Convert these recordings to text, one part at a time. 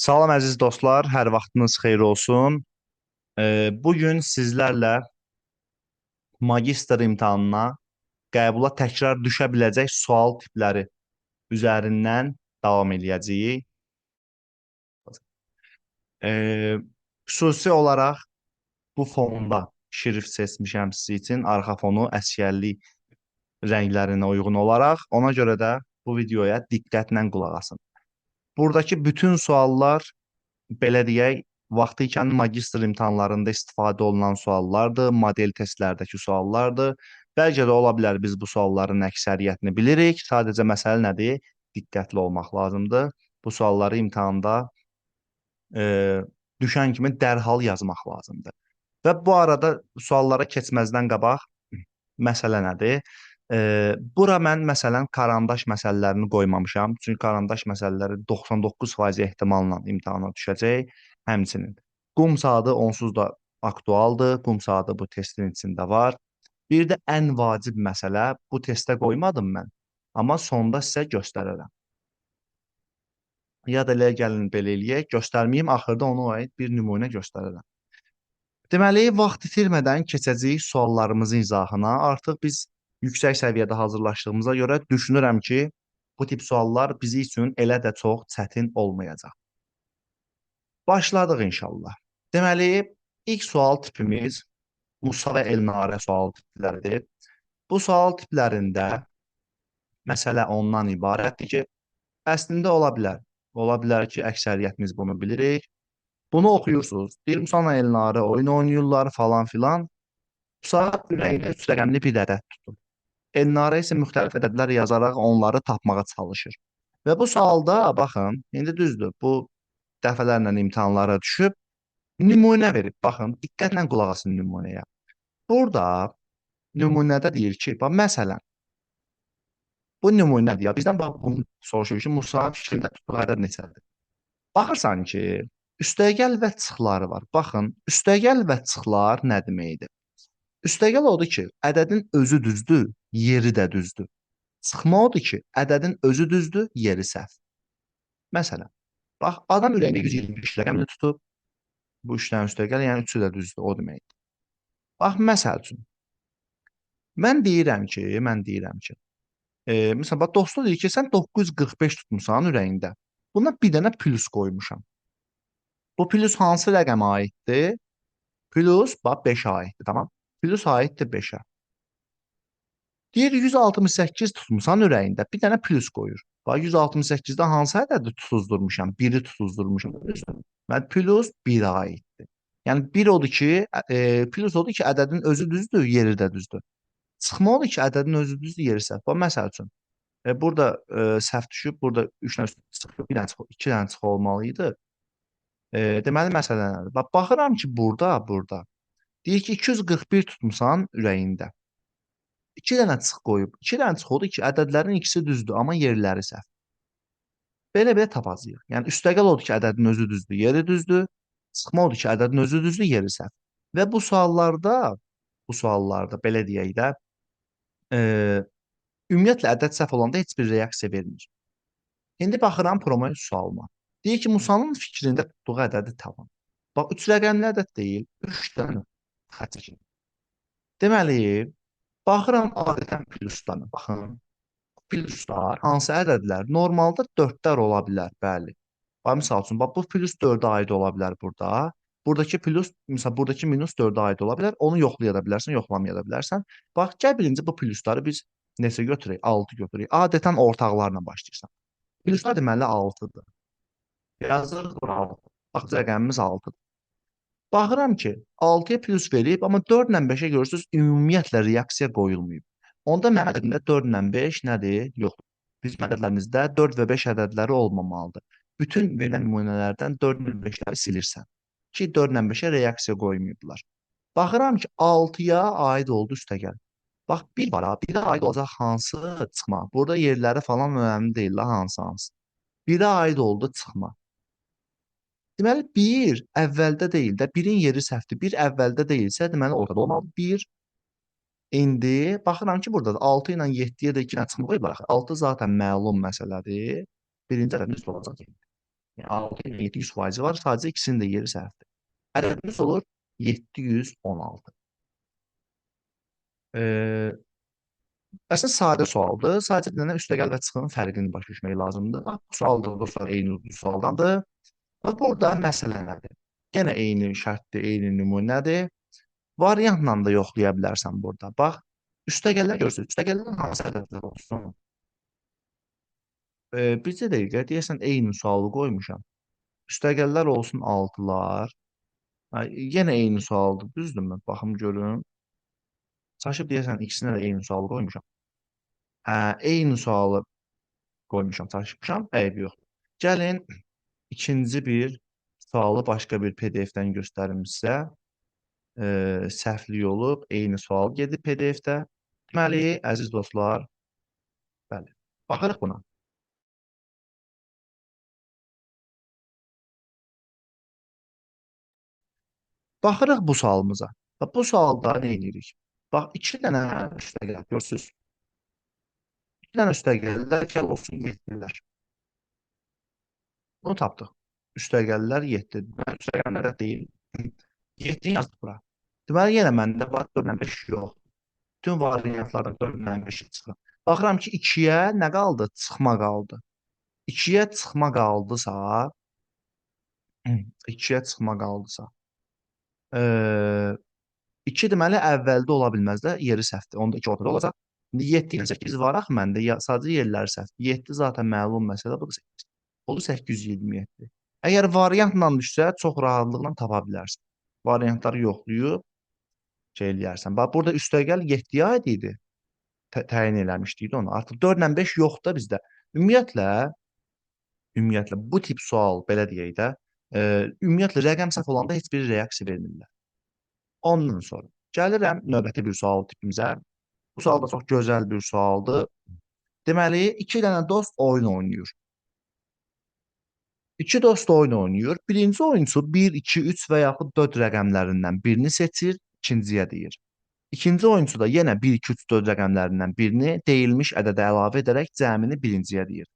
Salam əziz dostlar, hər vaxtınız xeyir olsun. Bugün sizlərlə magistr imtahanına qəbula təkrar düşə biləcək sual tipləri üzərindən davam eləyəcəyik. Ee, Xüsusi olaraq bu fonda şrif seçmişəm sizin üçün, arxa fonu əsgərlik rənglərinə uyğun olaraq. Ona görə də bu videoya diqqətlə qulaq asın. Buradakı bütün suallar belə deyək, vaxtı ikən magistr imtahanlarında istifadə olunan suallardır, model testlərdəki suallardır. Bəlkə də ola bilər biz bu sualların əksəriyyətini bilirik. Sadəcə məsələ nədir? Diqqətli olmaq lazımdır. Bu sualları imtahanda e, düşən kimi dərhal yazmaq lazımdır. Və bu arada suallara keçməzdən qabaq məsələ nədir? Bura mən məsələn karandaş məsələlərini qoymamışam. Çünki karandaş məsələləri 99% ehtimalla imtahana düşəcək. Həmçinin qum saatı onsuz da aktualdır. Qum saatı bu testin içində var. Bir də ən vacib məsələ bu testə qoymadım mən. Amma sonda sizə göstərərəm. Ya da elə gəlin belə eləyək, göstərməyim, axırda ona aid bir nümunə göstərərəm. Deməli, vaxt itirmədən keçəcəyik suallarımızın izahına. Artıq biz yüksək səviyyədə hazırlaşdığımıza görə düşünürəm ki, bu tip suallar bizi üçün elə də çox çətin olmayacaq. Başladıq inşallah. Deməli, ilk sual tipimiz Musa və Elnarə sual tipləridir. Bu sual tiplərində məsələ ondan ibarətdir ki, əslində ola bilər. Ola bilər ki, əksəriyyətimiz bunu bilirik. Bunu oxuyursunuz. Deyir, Musa Elnarə oyun oynayırlar falan filan. Musa ürəyində üç rəqəmli bir ədəd tutur. Elnarə isə müxtəlif ədədlər yazaraq onları tapmağa çalışır. Və bu sualda, baxın, indi düzdür, bu dəfələrlə imtahanlara düşüb, nümunə verib. Baxın, diqqətlə qulaq asın nümunəyə. Burada nümunədə deyir ki, bax, məsələn, bu nümunədir ya. Bizdən bax, bunu soruşur ki, Musa fikrində tutduğu ədəd neçədir? Baxırsan ki, üstəgəl və çıxları var. Baxın, üstəgəl və çıxlar nə deməkdir? Üstəgəl odur ki, ədədin özü düzdür, yeri də düzdür. Çıxma odur ki, ədədin özü düzdür, yeri səhv. Məsələn, bax, adam ürəyində 125 rəqəmini tutub, bu üçdən üstəgəl, yəni üçü də düzdür, o deməkdir. Bax, məsəl üçün, mən deyirəm ki, məsələn, bax, dostu deyir ki, sən 945 tutmusan ürəyində. Buna bir dənə plus qoymuşam. Bu plus hansı rəqəmə aiddir? Plus, bax, 5-ə aiddir, tamam? Plus aiddir 5-ə. Deyir 168 tutmusan ürəyində, bir dənə plus qoyur. Bax 168-də hansı ədədi tutuzdurmuşam? 1-i tutuzdurmuşam. Mən plus 1-ə aiddir. Yəni 1 odur ki, plus odur ki, ədədin özü düzdür, yeri də düzdür. Çıxma odur ki, ədədin özü düzdür, yeri səhv. Bax məsəl üçün, burada səhv düşüb, burada 3 dənə çıxıb, 1 dənə çıxıb, 2 dənə çıxıb olmalı idi. Deməli məsələ nədir? Bax baxıram ki, burada deyir ki, 241 tutmusan ürəyində. 2 dənə çıx qoyub. 2 dənə çıx odur ki, ədədlərin ikisi düzdür, amma yerləri səhv. Belə-belə tapacağıq. Yəni üstəgəl odur ki, ədədin özü düzdür, yeri düzdür. Çıxma odur ki, ədədin özü düzdür, yeri səhv. Və bu suallarda belə deyək də, e, ümumiyyətlə ədəd səhv olanda heç bir reaksiya vermir. İndi baxıram Promeus sualıma. Deyir ki, Musanın fikrində tutduğu ədədi tapın. Bax, 3 rəqəmli ədəd deyil, 3 dənə xətt çəkin. Deməli, baxıram adətən pluslarına, baxın. Pluslar hansı ədədlər? Normalda 4-lər ola bilər, bəli. Bax, misal üçün, bax, bu plus 4-ə aid ola bilər burada. Buradakı plus, məsələn, buradakı minus 4-ə aid ola bilər. Onu yoxlaya da bilərsən, yoxlamaya da bilərsən. Bax, gəl birinci bu plusları biz neçə götürək? 6 götürək. Adətən ortaqlarla başlayırsan. Pluslar deməli 6-dır. Yazırıq bura 6. Bax, rəqəmimiz 6-dır. Baxıram ki, 6-ya plus verib, amma 4 ilə 5-ə görürsünüz, ümumiyyətlə reaksiya qoyulmayıb. Onda mənim ədədimdə 4 ilə 5 nədir? Yoxdur. Bizim ədədlərimizdə 4 və 5 ədədləri olmamalıdır. Bütün verilən nümunələrdən 4 ilə 5-ləri silirsən. Ki, 4 ilə 5-ə reaksiya qoymayıblar. Baxıram ki, 6-ya aid oldu üstəgəl. Bax, bir var ha, 1-ə aid olacaq hansı çıxma. Burada yerləri falan önəmli deyil, hansı. 1-ə aid oldu çıxma. Deməli, 1 əvvəldə deyil də, 1-in yeri səhvdir. 1 əvvəldə deyilsə, deməli ortada olmalı. 1 indi baxıram ki, burada da 6 ilə 7-yə də 2 dənə çıxma qoyublar. 6 zaten məlum məsələdir. Birinci ədəd üstə olacaq. Yəni 6 ilə 700 faizi var. Sadəcə ikisinin də yeri səhvdir. Ədədimiz olur 716. Eee, Əslində sadə sualdır. Sadəcə bir dənə üstəgəl və çıxının fərqini başa düşmək lazımdır. Bax, bu sual da dostlar eyni sualdandır. Bax, burada məsələ nədir? Yenə eyni şərtdir, eyni nümunədir. Variantla da yoxlaya bilərsən burada. Bax, üstəgəllər görürsünüz. Üstəgəllərin hansı ədədlər olsun? Bircə dəqiqə deyəsən eyni sualı qoymuşam. Üstəgəllər olsun 6-lar. Yenə eyni sualdır, düzdürmü? Baxım görüm. Çaşıb deyəsən ikisinə də eyni sualı qoymuşam. Hə, eyni sualı qoymuşam, çaşmışam. Eyb yox. Gəlin ikinci bir sualı başqa bir PDF-dən göstərim sizə. Səhvlik olub, eyni sual gedib PDF-də. Deməli, əziz dostlar, bəli. Baxırıq buna. Baxırıq bu sualımıza. Bax, bu sualda nə edirik? Bax, iki dənə üstəgəl görürsünüz. İki dənə üstəgəllər gəl olsun 7-lər. Bunu tapdıq. Üstəgəllər 7. Mən üstəgəllərə deyil. 7 yazdıq bura. Deməli, yenə məndə var 4-lə 5 yox. Bütün variantlardan 4-lə 5 çıxır. Baxıram ki, 2-yə nə qaldı? Çıxma qaldı. 2-yə çıxma qaldısa, 2-yə çıxma qaldısa, 2 deməli əvvəldə ola bilməz də, yeri səhvdir. Onda 2 ortada olacaq. İndi 7 ilə 8 var axı məndə. Sadəcə yerləri səhvdir. 7 zaten məlum məsələ, bu da 8. Oldu 827. Əgər variantla düşsə, çox rahatlıqla tapa bilərsən. Variantları yoxlayıb şey eləyərsən. Bax, burada üstəgəl 7-yə aid idi. Təyin eləmişdik onu. Artıq 4 ilə 5 yoxdur bizdə. Ümumiyyətlə bu tip sual belə deyək də, ümumiyyətlə rəqəm səhv olanda heç bir reaksiya vermirlər. Ondan sonra gəlirəm növbəti bir sual tipimizə. Bu sual da çox gözəl bir sualdır. Deməli, iki dənə dost oyun oynayır. İki dost oyun oynayır. Birinci oyunçu 1, 2, 3 və yaxud 4 rəqəmlərindən birini seçir, ikinciyə deyir. İkinci oyunçu da yenə 1, 2, 3, 4 rəqəmlərindən birini deyilmiş ədədə əlavə edərək cəmini birinciyə deyir.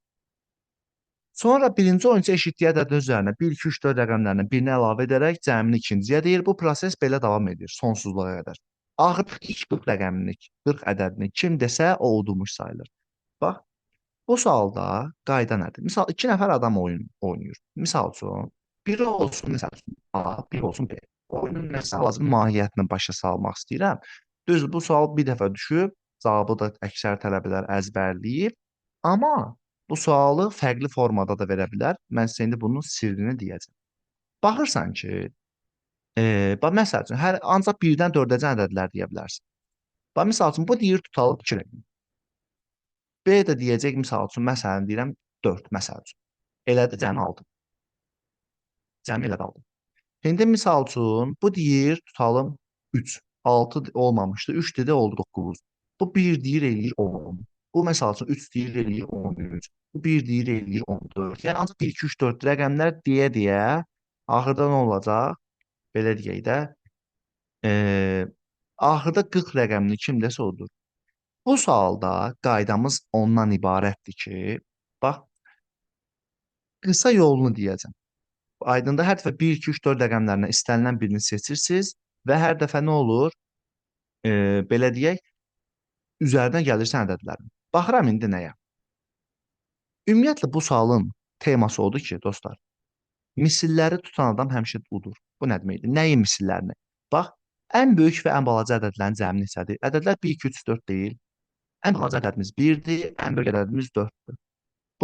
Sonra birinci oyunçu eşitdiyi ədədin üzərinə 1, 2, 3, 4 rəqəmlərindən birini əlavə edərək cəmini ikinciyə deyir. Bu proses belə davam edir sonsuzluğa qədər. Axır ilk 40 rəqəmini, 40 ədədini kim desə o udulmuş sayılır. Bax, bu sualda qayda nədir? Misal 2 nəfər adam oyun oynayır. Misal üçün biri olsun, məsəl üçün A, biri olsun B. Oyunun nəsə lazım mahiyyətini başa salmaq istəyirəm. Düz bu sual bir dəfə düşüb, cavabı da əksər tələbələr əzbərləyib. Amma bu sualı fərqli formada da verə bilər. Mən sizə indi bunun sirrini deyəcəm. Baxırsan ki, bax məsəl üçün hər ancaq 1-dən 4-əcən ədədlər deyə bilərsən. Bax misal üçün bu deyir tutalım 2 rəqəm. B də deyəcək misal üçün məsələn deyirəm 4 məsəl üçün. Elədir cəmi 6. Cəmi elə qaldı. İndi misal üçün bu deyir tutalım 3. 6 olmamışdı. 3 dedi oldu 9. Bu 1 deyir eləyir 10. Bu məsəl üçün 3 deyir eləyir 13. Bu 1 deyir eləyir 14. Yəni ancaq 1 2 3 4 rəqəmlər deyə axırda nə olacaq? Belə deyək də, axırda 40 rəqəmini kim desə odur. Bu sualda qaydamız ondan ibarətdir ki, bax qısa yolunu deyəcəm. Aydındır, hər dəfə 1 2 3 4 rəqəmlərindən istənilən birini seçirsiniz və hər dəfə nə olur? Belə deyək, üzərinə gəlirsən ədədlərin. Baxıram indi nəyə? Ümumiyyətlə bu sualın teması odur ki, dostlar, misilləri tutan adam həmişə udur. Bu nə deməkdir? Nəyin misillərini? Bax, ən böyük və ən balaca ədədlərin cəmi neçədir? Ədədlər 1, 2, 3, 4 deyil. Ən balaca ədədimiz 1-dir, ən böyük ədədimiz 4-dür.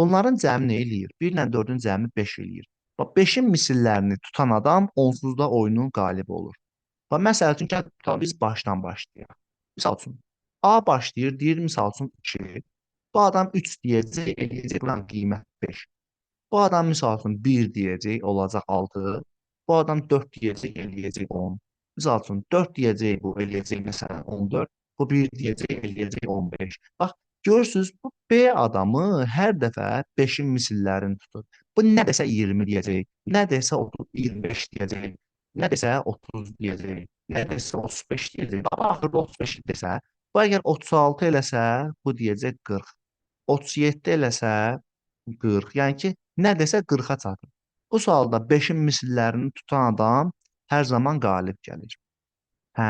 Bunların cəmi nə eləyir? 1 ilə 4-ün cəmi 5 eləyir. Bax, 5-in misillərini tutan adam onsuzda oyunun qalibi olur. Bax, məsəl üçün, biz başdan başlayaq. Misal üçün, A başlayır, deyir, misal üçün 2. Bu adam 3 deyəcək, eləyəcək, buranın qiymət 5. Bu adam misal üçün 1 deyəcək, olacaq 6. Bu adam 4 deyəcək, eləyəcək 10. Misal üçün 4 deyəcək, bu eləyəcək məsələn 14. Bu 1 deyəcək, eləyəcək 15. Bax, görürsünüz, bu B adamı hər dəfə 5-in misillərini tutur. Bu nə desə 20 deyəcək, nə desə 30, 25 deyəcək, nə desə 30 deyəcək, nə desə 35 deyəcək. Bax, axırda 35 desə, bu əgər 36 eləsə, bu deyəcək 40. 37 eləsə 40. Yəni ki, nə desə 40-a çatır. Bu sualda 5-in misillərini tutan adam hər zaman qalib gəlir. Hə,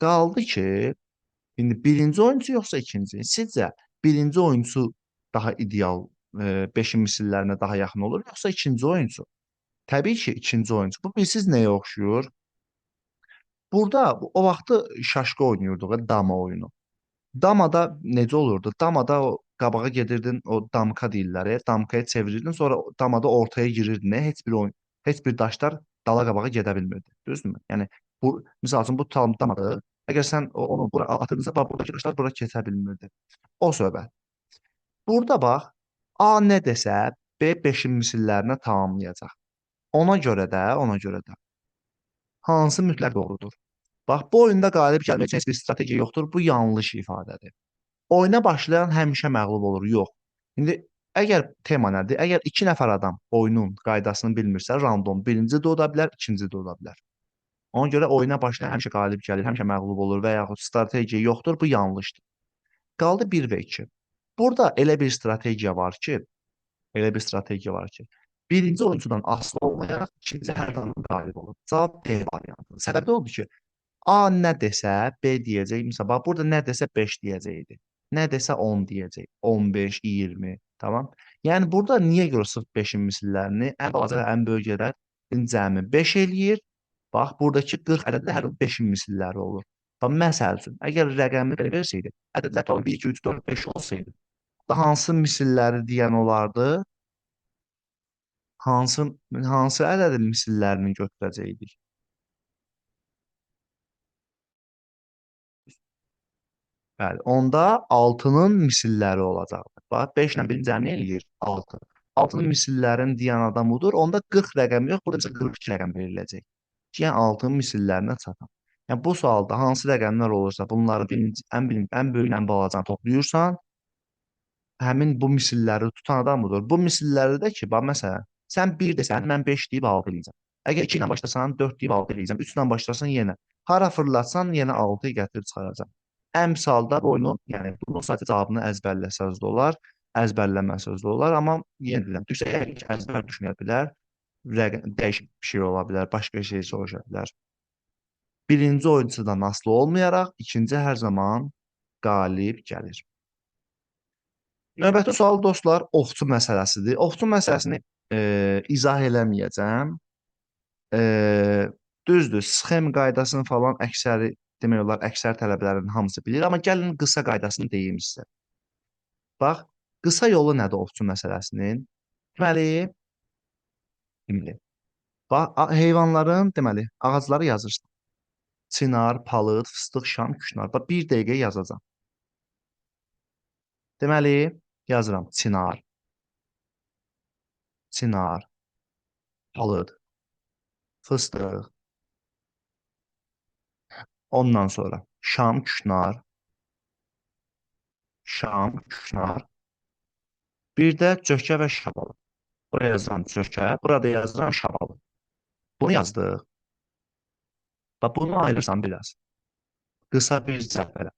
qaldı ki, indi birinci oyunçu yoxsa ikinci? Sizcə birinci oyunçu daha ideal 5-in misillərinə daha yaxın olur, yoxsa ikinci oyunçu? Təbii ki, ikinci oyunçu. Bu bilirsiz nəyə oxşuyur? Burada o vaxtı şaşqa oynayırdıq, dama oyunu. Damada necə olurdu? Damada o qabağa gedirdin, o damka deyirlər, damkaya çevirirdin, sonra damada ortaya girirdin. Heç bir oyun, heç bir daşlar dala qabağa gedə bilmirdi. Düzdürmü? Yəni bu misal üçün bu damada əgər sən onu bura atırdınsa, bax buradakı daşlar bura keçə bilmirdi. O söhbət. Burada bax, A nə desə, B 5-in misillərinə tamamlayacaq. Ona görə də hansı mütləq doğrudur? Bax, bu oyunda qalib gəlmək üçün heç bir strategiya yoxdur. Bu yanlış ifadədir. Oyuna başlayan həmişə məğlub olur. Yox. İndi əgər tema nədir? Əgər iki nəfər adam oyunun qaydasını bilmirsə, random birinci də ola bilər, ikinci də ola bilər. Ona görə oyuna başlayan həmişə qalib gəlir, həmişə məğlub olur və yaxud strategiya yoxdur. Bu yanlışdır. Qaldı 1 və 2. Burada elə bir strategiya var ki, birinci oyuncudan asılı olmayaraq ikinci hər zaman qalib olur. Cavab D variantıdır. Səbəbi odur ki, A nə desə B deyəcək. Məsələn, bax burada nə desə 5 deyəcəkdi. Nə desə 10 deyəcək. 15, 20, tamam? Yəni burada niyə görə sırf 5-in misillərini ən balaca və ən böyük ədəd cəmi 5 eləyir. Bax, buradakı 40 ədədi hər 5-in misilləri olur. Bax, məsəl üçün, əgər rəqəmi belə versəydi, ədədlər 1, 2, 3, 4, 5 olsaydı, da hansı misilləri deyən olardı? Hansı hansı ədədin misillərini götürəcəkdik? Bəli, onda 6-nın misilləri olacaqdır. Bax, 5 ilə 1 cəmi eləyir 6. 6-nın misillərini deyən adam odur. Onda 40 rəqəmi yox, burada bizə 42 rəqəm veriləcək. Ki, yəni 6-nın misillərinə çatan. Yəni bu sualda hansı rəqəmlər olursa, bunları ən böyük, ən balacanı toplayırsan, həmin bu misilləri tutan adam budur. Bu misilləri də ki, bax məsələn, sən 1 desən, mən 5 deyib 6 eləyəcəm. Əgər 2 ilə başlasan, 4 deyib 6 eləyəcəm. 3 ilə başlasan yenə. Hara fırlatsan yenə 6-yı gətirib çıxaracam. Əmsalda oyunu, yəni bunun sadəcə cavabını əzbərləsəz də olar, əzbərləməsəz də olar, amma yenə deyirəm, düşsə yəqin ki, əzbər düşünə bilər, dəyişik bir şey ola bilər, başqa şey soruşa bilər. Birinci oyuncudan asılı olmayaraq, ikinci hər zaman qalib gəlir. Növbəti sual dostlar, oxçu məsələsidir. Oxçu məsələsini izah eləməyəcəm. E, Düzdür, sxem qaydasını falan demək olar, əksər tələbələrin hamısı bilir, amma gəlin qısa qaydasını deyim sizə. Bax, qısa yolu nədir oxçu məsələsinin? Deməli, bax, heyvanların, deməli, ağacları yazırsan. Çinar, palıd, fıstıq, şam, küşnar. Bax, 1 dəqiqə yazacağam. Deməli, yazıram çinar, palıd, fıstıq, ondan sonra şam, küşnar, bir də cökə və şabalı. Buraya yazıram cökə, burada yazıram şabalı. Bunu yazdıq. Bax, bunu ayırırsan biraz. Qısa bir cədvələ.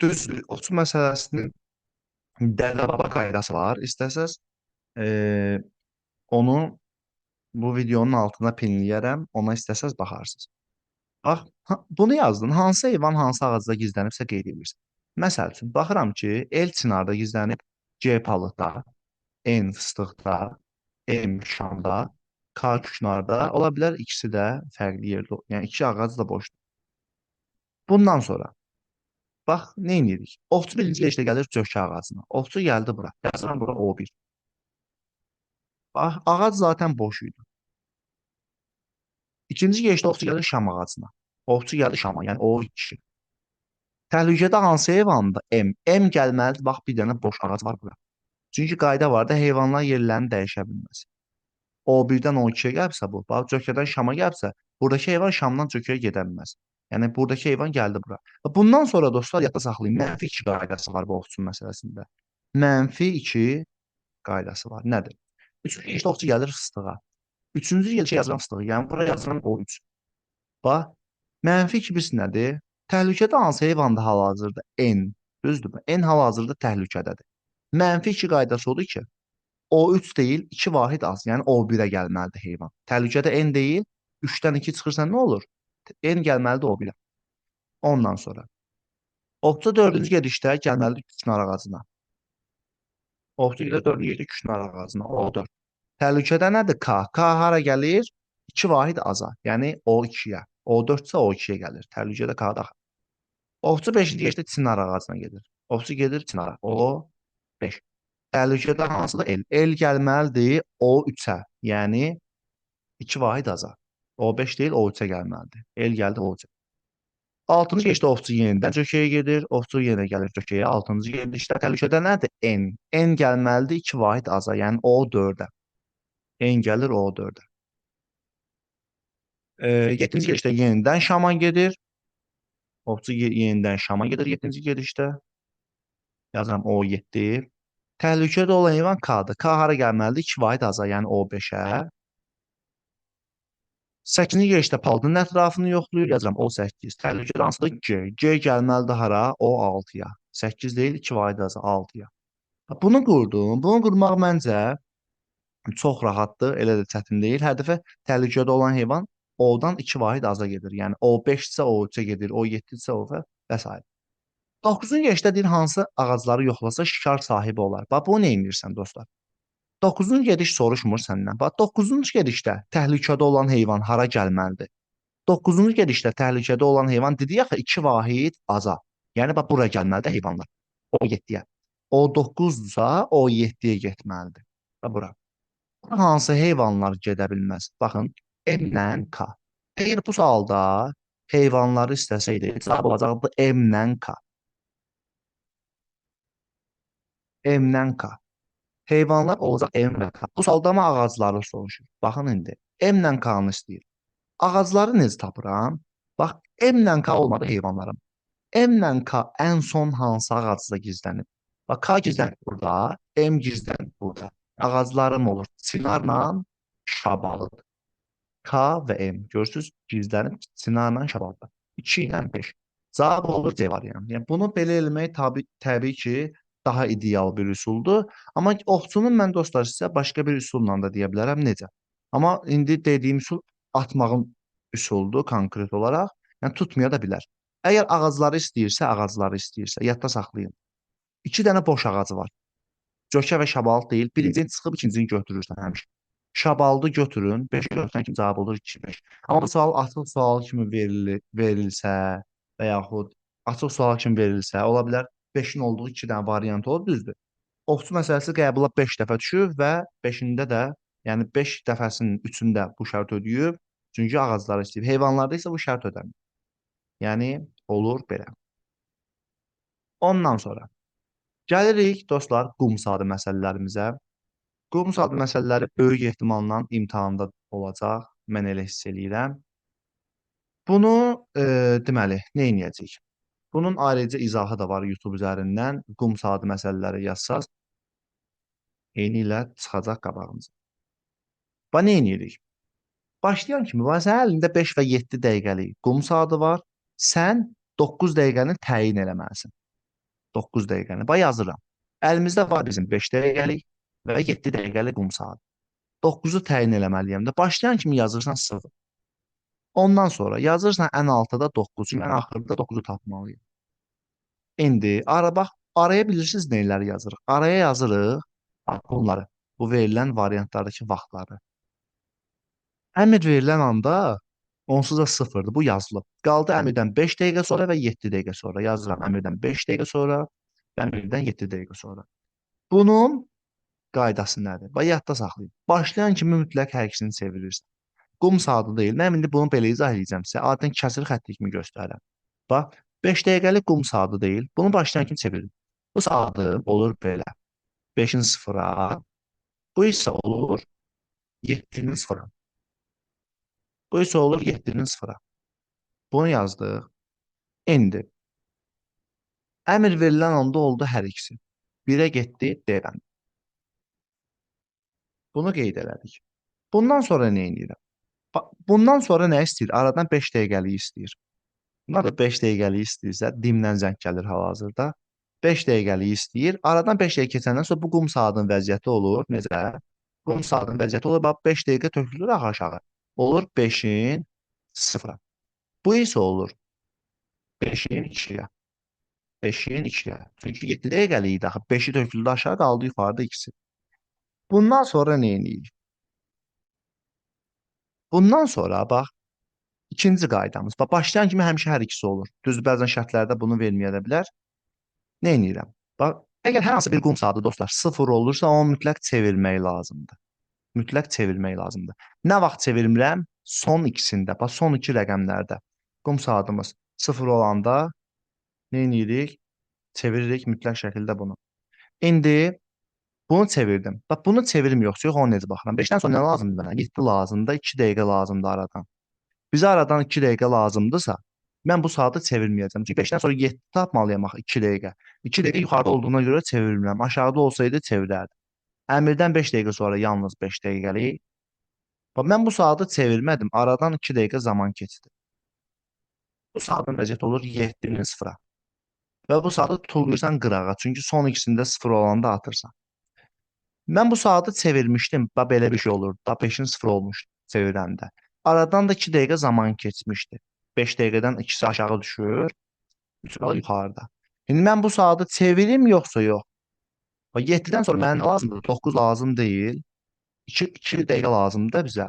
Düzdür, oxçu məsələsinin dədə-baba qaydası var. İstəsəz onu bu videonun altına pinləyərəm, ona istəsəz baxarsınız. Bax, bunu yazdın. Hansı heyvan hansı ağacda gizlənibsə qeyd edirsən. Məsəl üçün, baxıram ki, el çinarda gizlənib, C palıqda, N fıstıqda, M şamda, K küknarda, ola bilər ikisi də fərqli yerdə, yəni iki ağac da boşdur. Bundan sonra, bax, nə edirik? Ovçu birinci geçdə gəlir cökə ağacına. Ovçu gəldi bura. Yazıram bura O1. Bax, ağac zaten boş idi. İkinci geçdə ovçu gəlir şam ağacına. Ovçu gəldi şama, yəni O2. Təhlükədə hansı heyvandır? M. M gəlməlidir. Bax, bir dənə boş ağac var bura. Çünki qayda var da, heyvanlar yerlərini dəyişə bilməz. O1-dən O2-yə gəlsə bu, bax, cökədən şama gəlsə, buradakı heyvan şamdan cökəyə gedə bilməz. Yəni, buradakı heyvan gəldi bura. Bundan sonra dostlar, yadda saxlayın, mənfi 2 qaydası var bu ovçu məsələsində. Mənfi 2 qaydası var. Nədir? Üçüncü geçdə ovçu gəlir fıstığa. Üçüncü geçə yazıram fıstığı, yəni bura yazıram O3. Bax, mənfi 2 birisi nədir? Təhlükədə hansı heyvanda hal-hazırda N, düzdürmü? N hal-hazırda təhlükədədir. Mənfi 2 qaydası odur ki, O3 deyil, 2 vahid az. Yəni O1-ə gəlməlidir heyvan. Təhlükədə n deyil, 3-dən 2 çıxırsa nə olur? N gəlməlidir O1-ə. Ondan sonra. Ovçu 4-cü gedişdə gəlməlidir Küknar ağacına. Ovçu ilə 4-cü gedişdə Küknar ağacına. O4. Təhlükədə nədir? K. K hara gəlir? 2 vahid aza. Yəni O2-yə. O4 isə O2-yə gəlir. Təhlükədə K daxil. Ovçu 5-ci gedişdə Çinar ağacına gedir. Ovçu gedir Çinara. O5. Təhlükədə hansıdır? L. L gəlməlidir O3-ə. Yəni 2 vahid aza. O5 deyil, O3-ə gəlməlidir. L gəldi O3-ə. 6-cı gedişdə ovçu yenidən cökəyə gedir. Ovçu yenə gəlir cökəyə. 6-cı gedişdə təhlükədə nədir? N. N gəlməlidir 2 vahid aza. Yəni O4-ə. N gəlir O4-ə. 7-ci gedişdə yenidən Şama gedir. Ovçu yenidən Şama gedir 7-ci gedişdə. Yazıram O7. Təhlükədə olan heyvan K-dır. K hara gəlməlidir? 2 vahid aza, yəni O5-ə. 8-ci gedişdə palıdın ətrafını yoxlayır. Yazıram O8. Təhlükədə hansıdır? G. G gəlməlidir hara? O6-ya. 8 deyil, 2 vahid aza 6-ya. Bunu qurdum. Bunu qurmaq məncə çox rahatdır. Elə də çətin deyil. Hər dəfə təhlükədə olan heyvan O-dan 2 vahid aza gedir. Yəni O5 isə O3-ə gedir. O7 isə O və s. 9-cu gedişdə deyir hansı ağacları yoxlasa şikar sahibi olar. Bax bunu nə edirsən dostlar? 9-cu gediş soruşmur səndən. Bax 9-cu gedişdə təhlükədə olan heyvan hara gəlməlidir? 9-cu gedişdə təhlükədə olan heyvan dedi axı 2 vahid aza. Yəni bax bura gəlməlidir heyvanlar. O7-yə. O9-dursa O7-yə getməlidir. Bax bura. Hansı heyvanlar gedə bilməz? Baxın, M-lə K. Əgər bu sualda heyvanları istəsəydi, cavab olacaqdı M-lə K. M-lə K. Heyvanlar olacaq M və K. Bu sualda mı ağacları soruşur? Baxın indi. M-lə K-nı istəyir. Ağacları necə tapıram? Bax, M-lə K olmadı heyvanlarım. M-lə K ən son hansı ağacda gizlənib? Bax, K gizlənib burada, M gizlənib burada. Ağaclarım olur. Çinarla Şabalıd. K və M. Görürsüz, gizlənib Çinarla Şabalıd. 2 ilə 5. Cavab olur C variantı. Yəni bunu belə eləmək təbii ki, daha ideal bir üsuldur. Amma oxçunun mən dostlar sizə başqa bir üsulla da deyə bilərəm necə. Amma indi dediyim üsul atmağın üsuldur konkret olaraq. Yəni tutmaya da bilər. Əgər ağacları istəyirsə, yadda saxlayın. 2 dənə boş ağacı var. Cökə və şabalıq deyil. Birincini çıxıb ikincini götürürsən həmişə. Şabalıdı götürün. 5 götürsən kimi cavab olur 2-5. Amma bu sual açıq sual kimi verilsə və yaxud açıq sual kimi verilsə, ola bilər 5-in olduğu 2 dənə variant olur, düzdür. Oxçu məsələsi qəbula 5 dəfə düşür və 5-də də, yəni 5 dəfəsinin 3-ündə bu şərt ödəyib. Çünki ağacları istəyib. Heyvanlarda isə bu şərt ödəmir. Yəni olur belə. Ondan sonra gəlirik dostlar qum saatı məsələlərimizə. Qum saatı məsələləri böyük ehtimalla imtahanda olacaq. Mən elə hiss eləyirəm. Bunu deməli, nə edəcəyik? Bunun ayrıca izahı da var YouTube üzərindən. Qum saatı məsələləri yazsaz, eyni ilə çıxacaq qabağımıza. Bax, nə edirik? Başlayan kimi, sənin əlində 5 və 7 dəqiqəlik qum saatı var. Sən 9 dəqiqəni təyin eləməlisən. 9 dəqiqəni. Bax, yazıram. Əlimizdə var bizim 5 dəqiqəlik və 7 dəqiqəlik qum saatı. 9-u təyin eləməliyəm də. Başlayan kimi yazırsan 0. Ondan sonra yazırsan ən altıda 9. Çünki ən axırda 9-u tapmalıyım. İndi bax, araya bilirsiniz neyləri yazırıq? Araya yazırıq bunları. Bu verilən variantlardakı vaxtları. Əmr verilən anda onsuz da 0-dır. Bu yazılıb. Qaldı əmrdən 5 dəqiqə sonra və 7 dəqiqə sonra. Yazıram əmrdən 5 dəqiqə sonra və əmrdən 7 dəqiqə sonra. Bunun qaydası nədir? Bax, yadda saxlayın. Başlayan kimi mütləq hər ikisini çevirirsən. Qum saatı deyil. Mən indi bunu belə izah edəcəm sizə. Adətən kəsir xətt kimi göstərirəm. Bax, 5 dəqiqəlik qum saatı deyil. Bunu başlayan kimi çevirin. Bu saatı olur belə. 5-in 0-a. Bu isə olur 7-nin 0-a. Bu isə olur 7-nin 0-a. Bunu yazdıq. İndi əmr verilən anda oldu hər ikisi. 1-ə getdi D-dən. Bunu qeyd elədik. Bundan sonra nə edirəm? Bundan sonra nə istəyir? Aradan 5 dəqiqəlik istəyir. Bunlar da 5 dəqiqəlik istəyirsə, dimdən zəng gəlir hal-hazırda. 5 dəqiqəlik istəyir. Aradan 5 dəqiqə keçəndən sonra bu qum saatının vəziyyəti olur. Necə? Qum saatının vəziyyəti olur. Bax 5 dəqiqə tökülür aşağı. Olur 5-in 0-a. Bu isə olur 5-in 2-yə. 5-in 2-yə. Çünki 7 dəqiqəlik idi axı. 5-i töküldü aşağı, qaldı yuxarıda ikisi. Bundan sonra nə edirik? Bundan sonra bax ikinci qaydamız. Bax başlayan kimi həmişə hər ikisi olur. Düzdür, bəzən şərtlərdə bunu verməyə də bilər. Nə edirəm? Bax, əgər hər hansı bir qum saatı dostlar 0 olursa, onu mütləq çevirmək lazımdır. Mütləq çevirmək lazımdır. Nə vaxt çevirmirəm? Son ikisində. Bax, son iki rəqəmlərdə. Qum saatımız 0 olanda nə edirik? Çeviririk mütləq şəkildə bunu. İndi bunu çevirdim. Bax, bunu çevirim yoxsa yox, onu necə baxıram? 5-dən sonra nə lazımdır mənə? 7 lazımdır, 2 dəqiqə lazımdır aradan. Bizə aradan 2 dəqiqə lazımdırsa, mən bu saatı çevirməyəcəm. Çünki 5-dən sonra 7 tapmalıyam axı 2 dəqiqə. 2 dəqiqə yuxarıda olduğuna görə çevirmirəm. Aşağıda olsaydı çevirərdim. Əmrdən 5 dəqiqə sonra yalnız 5 dəqiqəlik. Bax, mən bu saatı çevirmədim. Aradan 2 dəqiqə zaman keçdi. Bu saatın vəziyyəti olur 7-nin 0-a. Və bu saatı tullayırsan qırağa. Çünki son ikisində 0 olanda atırsan. Mən bu saatı çevirmişdim. Bax, belə bir şey olurdu. Da 5-in 0 olmuşdu çevirəndə. Aradan da 2 dəqiqə zaman keçmişdi. 5 dəqiqədən ikisi aşağı düşür. 3 qalır yuxarıda. İndi mən bu saatı çevirim yoxsa yox? Bax 7-dən sonra mənə nə lazımdır? 9 lazım deyil. 2 dəqiqə lazımdır da bizə.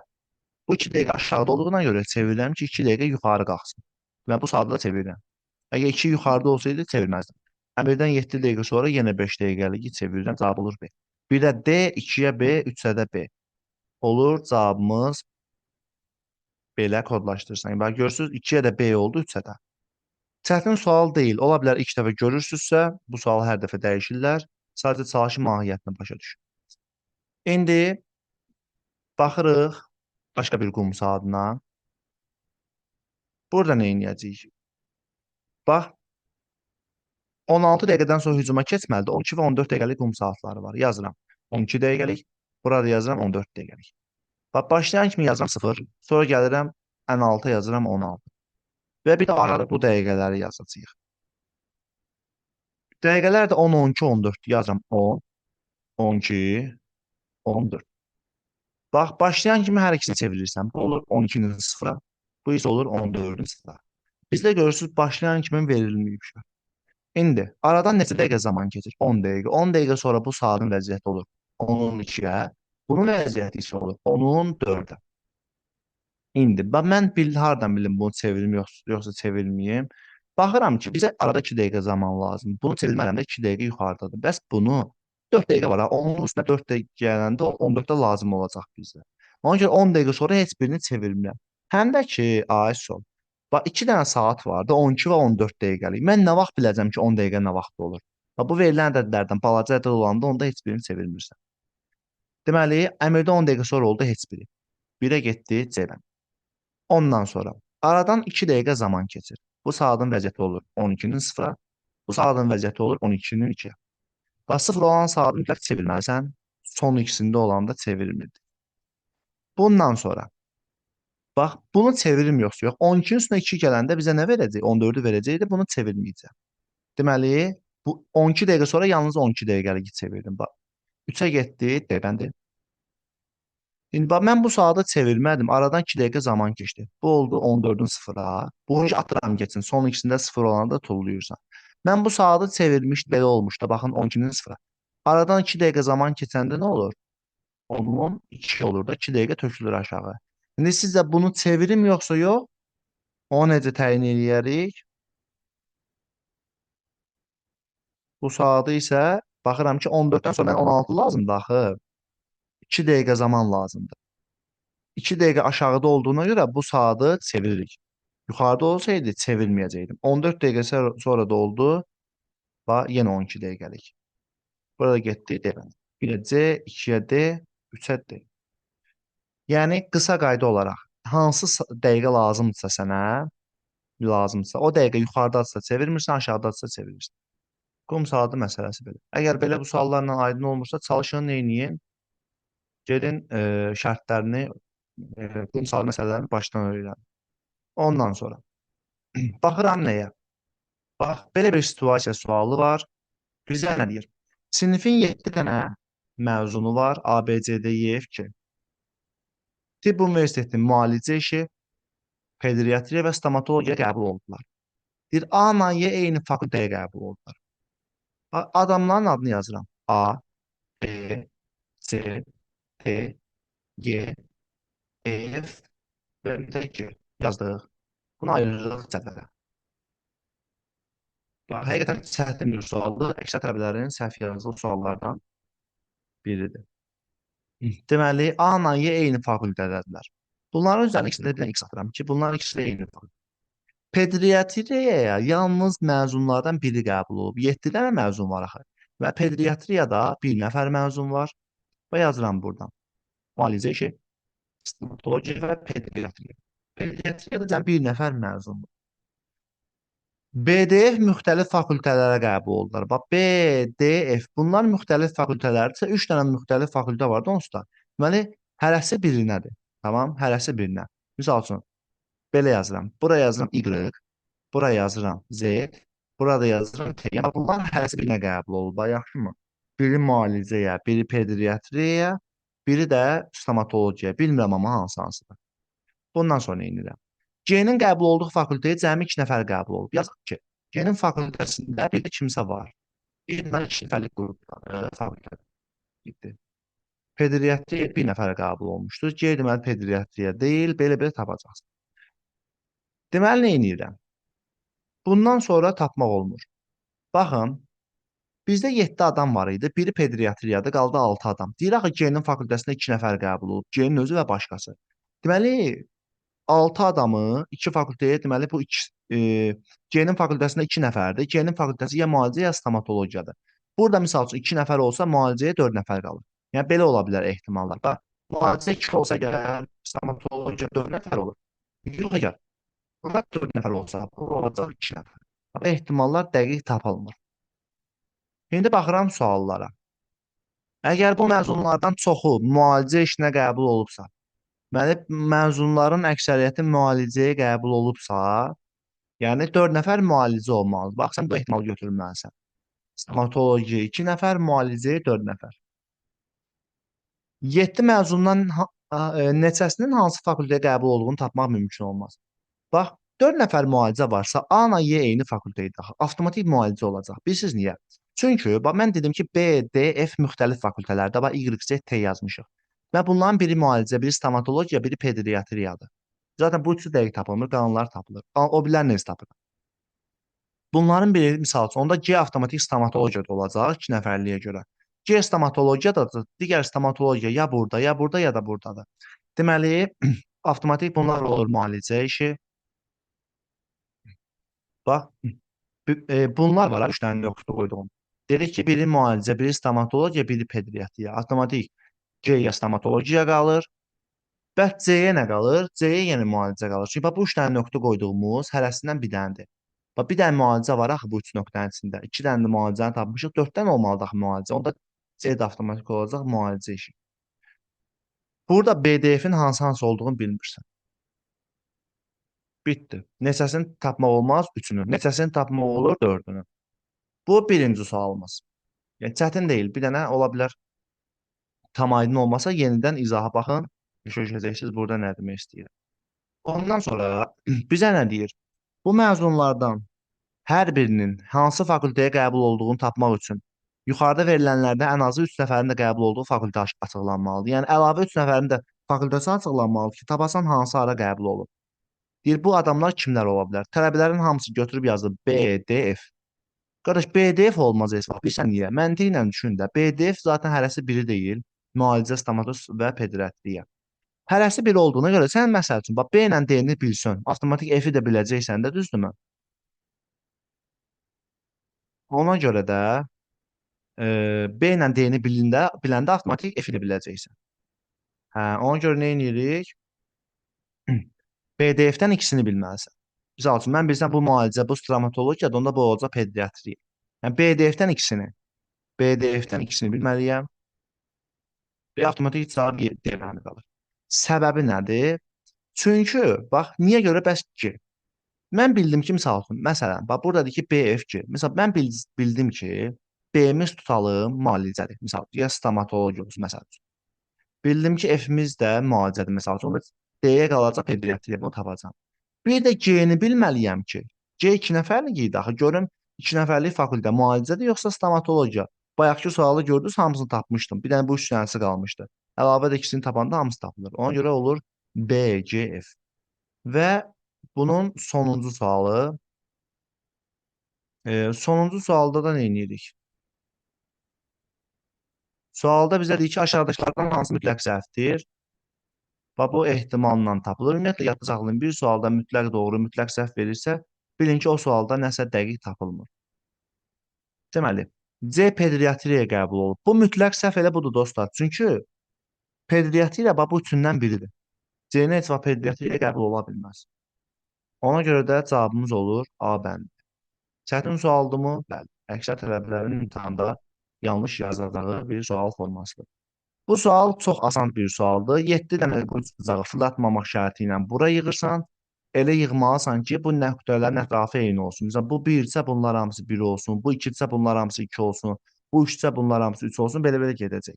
Bu 2 dəqiqə aşağıda olduğuna görə çevirirəm ki, 2 dəqiqə yuxarı qalxsın. Mən bu saatı da çevirirəm. Əgər 2 yuxarıda olsaydı çevirməzdim. Əmrdən 7 dəqiqə sonra yenə 5 dəqiqəlik çevirirəm. Cavab olur B. 1-ə D, 2-yə B, 3-ə də B. Olur cavabımız belə kodlaşdırırsan. Bax görürsüz 2-yə də B oldu, 3-ə də. Çətin sual deyil. Ola bilər ilk dəfə görürsünüzsə, bu sualı hər dəfə dəyişirlər. Sadəcə çalışın mahiyyətini başa düşün. İndi baxırıq başqa bir qum saatına. Burada nə edəcəyik? Bax, 16 dəqiqədən sonra hücuma keçməlidir. 12 və 14 dəqiqəlik qum saatları var. Yazıram. 12 dəqiqəlik. Burada yazıram 14 dəqiqəlik. Bax, başlayan kimi yazıram 0. Sonra gəlirəm ən alta yazıram 16. Və bir də arada bu dəqiqələri yazacağıq. Dəqiqələr də 10, 12, 14 yazıram. 10, 12, 14. Bax, başlayan kimi hər ikisini çevirirsən. Bu olur 12-nin 0-a. Bu isə olur 14-ün 0-a. Bizdə görürsünüz, başlayan kimi verilməyib. İndi aradan neçə dəqiqə zaman keçir? 10 dəqiqə. 10 dəqiqə sonra bu saatın vəziyyəti olur 10-un 2-yə. Bunun vəziyyəti isə olur 10-un 4-ə. İndi mən hardan bilim bunu çevirim yoxsa çevirməyim? Baxıram ki, bizə arada 2 dəqiqə zaman lazımdır. Bunu çevirmərəm də 2 dəqiqə yuxarıdadır. Bəs bunu 4 dəqiqə var ha. Onun üstünə 4 dəqiqə gələndə 14-də lazım olacaq bizə. Ona görə 10 dəqiqə sonra heç birini çevirmirəm. Həm də ki, ay sol. Bax 2 dənə saat vardı, 12 və 14 dəqiqəlik. Mən nə vaxt biləcəm ki, 10 dəqiqə nə vaxt olur? Bax bu verilən ədədlərdən balaca ədəd olanda onda heç birini çevirmirsən. Deməli, əmrdə 10 dəqiqə sonra oldu heç biri. 1-ə getdi C-dən. Ondan sonra aradan 2 dəqiqə zaman keçir. Bu saatın vəziyyəti olur 12-nin 0-a. Bu saatın vəziyyəti olur 12-nin 2-yə. Bax 0 olan saatı mütləq çevirməlisən. Son ikisində olanda çevirmirdi. Bundan sonra bax bunu çevirim yoxsa yox. 12-nin üstünə 2 gələndə bizə nə verəcək? 14-ü verəcəkdi. Bunu çevirməyəcəm. Deməli, bu 12 dəqiqə sonra yalnız 12 dəqiqəlik çevirdim. Bax 3-ə getdi, D-bəndi. İndi bax mən bu saatı çevirmədim. Aradan 2 dəqiqə zaman keçdi. Bu oldu 14-ün 0-a. Bunu atıram getsin. Son ikisində 0 olanda tullayırsan. Mən bu saatı çevirmişdim, belə olmuşdu. Baxın 12-nin 0-a. Aradan 2 dəqiqə zaman keçəndə nə olur? Onun 2 olur da 2 dəqiqə tökülür aşağı. İndi sizcə bunu çevirim yoxsa yox? Onu necə təyin edərik? Bu saatı isə baxıram ki 14-dən sonra 16 lazımdır axı. 2 dəqiqə zaman lazımdır. 2 dəqiqə aşağıda olduğuna görə bu saatı çeviririk. Yuxarıda olsaydı çevirməyəcəkdim. 14 dəqiqə sonra da oldu. Və yenə 12 dəqiqəlik. Burada getdi D. 1-ə C, 2-yə D, 3-ə D. Yəni qısa qayda olaraq hansı dəqiqə lazımdırsa sənə, lazımdırsa, o dəqiqə yuxarıdadırsa çevirmirsən, aşağıdadırsa çevirirsən. Qum saatı məsələsi belə. Əgər belə bu suallarla aydın olmursa, çalışın, eləyin. Gedin şərtlərini, qum saatı məsələlərini başdan öyrənin. Ondan sonra baxıram nəyə? Bax, belə bir situasiya sualı var. Bizə nə deyir? Sinifin 7 dənə məzunu var. A, B, C, D, E, F, G. Tibb universitetinin müalicə işi, pediatriya və stomatologiya qəbul oldular. Deyir, A ilə Y eyni fakültəyə qəbul oldular. Adamların adını yazıram. A, B, C, D, G, E, F və bir də G yazdıq. Bunu ayırırıq cədvələ. Həqiqətən çətin bir sualdır. Əksər tələbələrin səhv yazdığı suallardan biridir. Deməli, A ilə Y eyni fakültədədirlər. Bunların üzərində ikisində bir dənə X atıram ki, bunlar ikisi də eyni fakültə. Pediatriyaya yalnız məzunlardan biri qəbul olub. 7 dənə məzun var axı. Və pediatriyada bir nəfər məzun var. Və yazıram buradan. Müalicə işi, stomatologiya və pediatriya. Pediatriyada cəmi bir nəfər məzun var. BDF müxtəlif fakültələrə qəbul oldular. Bax, BDF bunlar müxtəlif fakültələrdirsə, 3 dənə müxtəlif fakültə var da onsuz da. Deməli, hərəsi birinədir. Tamam, hərəsi birinə. Misal üçün, belə yazıram. Bura yazıram Y, bura yazıram Z, burada yazıram T. Yəni bunlar hərəsi birinə qəbul olub. Yaxşımı? Biri müalicəyə, biri pediatriyaya, biri də stomatologiyaya. Bilmirəm amma hansıdır. Bundan sonra inirəm. G-nin qəbul olduğu fakültəyə cəmi 2 nəfər qəbul olub. Yazaq ki, G-nin fakültəsində bir də kimsə var. Bir deməli 2 nəfərlik qruplar, fakültədə. Getdi. Pediatriya 1 nəfərə qəbul olmuşdur. G deməli pediatriya deyil, belə-belə tapacaqsın. Deməli, nə edirəm? Bundan sonra tapmaq olmur. Baxın, bizdə 7 adam var idi. Biri pediatriyada, qaldı 6 adam. Deyir axı G-nin fakültəsində 2 nəfər qəbul olub. G-nin özü və başqası. Deməli, 6 adamı 2 fakültəyə, deməli bu G-nin fakültəsində 2 nəfərdir. G-nin fakültəsi ya müalicə, ya stomatologiyadır. Burada misal üçün 2 nəfər olsa, müalicəyə 4 nəfər qalır. Yəni belə ola bilər ehtimallar. Bax, müalicə 2 olsa gələr, stomatologiya 4 nəfər olur. Yox əgər burada 4 nəfər olsa, burada olacaq 2 nəfər. Bax, ehtimallar dəqiq tapılmır. İndi baxıram suallara. Əgər bu məzunlardan çoxu müalicə işinə qəbul olubsa, deməli, məzunların əksəriyyəti müalicəyə qəbul olubsa, yəni 4 nəfər müalicə olmalıdır. Bax, sən bu ehtimalı götürməlisən. Stomatologiya 2 nəfər, müalicəyə 4 nəfər. 7 məzundan neçəsinin hansı fakültəyə qəbul olduğunu tapmaq mümkün olmaz. Bax, 4 nəfər müalicə varsa, A ilə Y eyni fakültəyə avtomatik müalicə olacaq. Bilirsiniz niyə? Çünki bax, mən dedim ki, B, D, F müxtəlif fakültələrdə, bax, Y, Z, T yazmışıq. Və bunların biri müalicə, biri stomatologiya, biri pediatriyadır. Zaten bu üçü dəqiq tapılmır, qalanlar tapılır. O birlər necə tapılır? Bunların biri, misal üçün, onda G avtomatik stomatologiyada olacaq 2 nəfərliyə görə. G stomatologiyadadır, digər stomatologiya ya burada, ya burada, ya da buradadır. Deməli, avtomatik bunlar olur müalicə işi. Bax, bunlar var, 3 dənə yoxdur qoyduğum. Dedik ki, biri müalicə, biri stomatologiya, biri pediatriya. Avtomatik C-yə stomatologiya qalır. Bəs C-yə nə qalır? C-yə yenə müalicə qalır. Çünki bu 3 dənə nöqtə qoyduğumuz hərəsindən bir dənədir. Bax, bir dənə müalicə var axı bu 3 nöqtənin içində. 2 dənə də müalicəni tapmışıq. 4 dənə olmalıdır axı müalicə. Onda C də avtomatik olacaq müalicə işi. Burada BDF-in hansı olduğunu bilmirsən. Bitdi. Neçəsini tapmaq olmaz? 3-ünü. Neçəsini tapmaq olur? 4-ünü. Bu birinci sualımız. Yəni çətin deyil. Bir dənə ola bilər. Tam aydın olmasa yenidən izaha baxın. Görəcəksiniz burada nə demək istəyirəm. Ondan sonra bizə nə deyir? Bu məzunlardan hər birinin hansı fakültəyə qəbul olduğunu tapmaq üçün yuxarıda verilənlərdə ən azı 3 nəfərin də qəbul olduğu fakültə açıqlanmalıdır. Yəni əlavə 3 nəfərin də fakültəsi açıqlanmalıdır ki, tapasan hansı ara qəbul olub. Deyir, bu adamlar kimlər ola bilər? Tələbələrin hamısı götürüb yazıb B, D, F. Qardaş, BDF olmaz heç vaxt. Bilirsən niyə? Məntiqlə düşün də. BDF zaten hərəsi biri deyil. Müalicə, stomatologiya və pediatriya. Hərəsi biri olduğuna görə sən məsəl üçün bax B ilə D-ni bilsən, avtomatik F-i də biləcəksən də, düzdürmü? Ona görə də B ilə D-ni biləndə avtomatik F-i də biləcəksən. Hə, ona görə nə edirik? PDF-dən ikisini bilməlisən. Misal üçün, mən bilsəm bu müalicə, bu stomatologiyadır, onda bu olacaq pediatriya. Yəni PDF-dən ikisini bilməliyəm. Və avtomatik cavab D-dən qalır. Səbəbi nədir? Çünki, bax, niyə görə bəs ki? Mən bildim ki, misal üçün, məsələn, bax, buradadır ki, BF2. Məsələn, mən bildim ki, B-miz tutalım müalicədir. Misal, ya stomatoloji olsun, məsəl üçün. Bildim ki, F-miz də müalicədir, məsəl üçün. D-yə qalacaq pediatriya, bunu tapacam. Bir də G-ni bilməliyəm ki, G 2 nəfərlik idi axı. Görüm 2 nəfərlik fakültə müalicədir yoxsa stomatologiya. Bayaqki sualı gördünüz, hamısını tapmışdım. Bir dənə bu üç dənəsi qalmışdı. Əlavə də ikisini tapanda hamısı tapılır. Ona görə olur B, C, F. Və bunun sonuncu sualı. Sonuncu sualda da nə edirik? Sualda bizə deyir ki, aşağıdakılardan hansı mütləq səhvdir? Və bu ehtimalla tapılır. Ümumiyyətlə, yadda saxlayın, bir sualda mütləq doğru, mütləq səhv verirsə, bilin ki, o sualda nəsə dəqiq tapılmır. Deməli, C pediatriyaya qəbul olub. Bu mütləq səhv elə budur dostlar. Çünki pediatriya bax bu üçündən biridir. C-nin heç vaxt pediatriyaya qəbul ola bilməz. Ona görə də cavabımız olur A bəndi. Çətin sualdırmı? Bəli. Əksər tələbələrin imtahanda yanlış yazacağı bir sual formasıdır. Bu sual çox asan bir sualdır. 7 dənə qılc bucağı fırlatmamaq şərti ilə bura yığırsan, elə yığmalısan ki, bu nöqtələrin ətrafı eyni olsun. Məsələn, bu 1 isə bunlar hamısı 1 olsun, bu 2 isə bunlar hamısı 2 olsun, bu 3 isə bunlar hamısı 3 olsun, belə-belə gedəcək.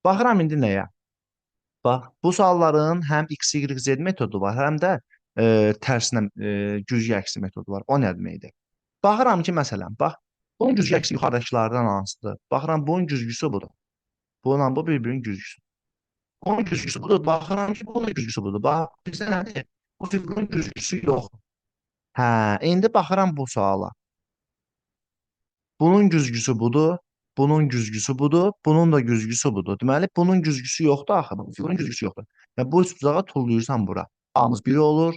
Baxıram indi nəyə? Bax, bu sualların həm x, y, z metodu var, həm də tərsinə güzgü əksi metodu var. O nə deməkdir? Baxıram ki, məsələn, bax, bunun güzgü əksi yuxarıdakılardan hansıdır? Baxıram, bunun güzgüsü budur. Bununla bu bir-birinin güzgüsü. Bunun güzgüsü budur. Baxıram ki, bunun güzgüsü budur. Bax, bizdə nədir? Bu fiqurun güzgüsü yox. Hə, indi baxıram bu suala. Bunun güzgüsü budur, bunun güzgüsü budur, bunun da güzgüsü budur. Deməli, bunun güzgüsü yoxdur axı. Bu fiqurun güzgüsü yoxdur. Və bu üç bucağa tullayırsan bura. A-mız 1 olur,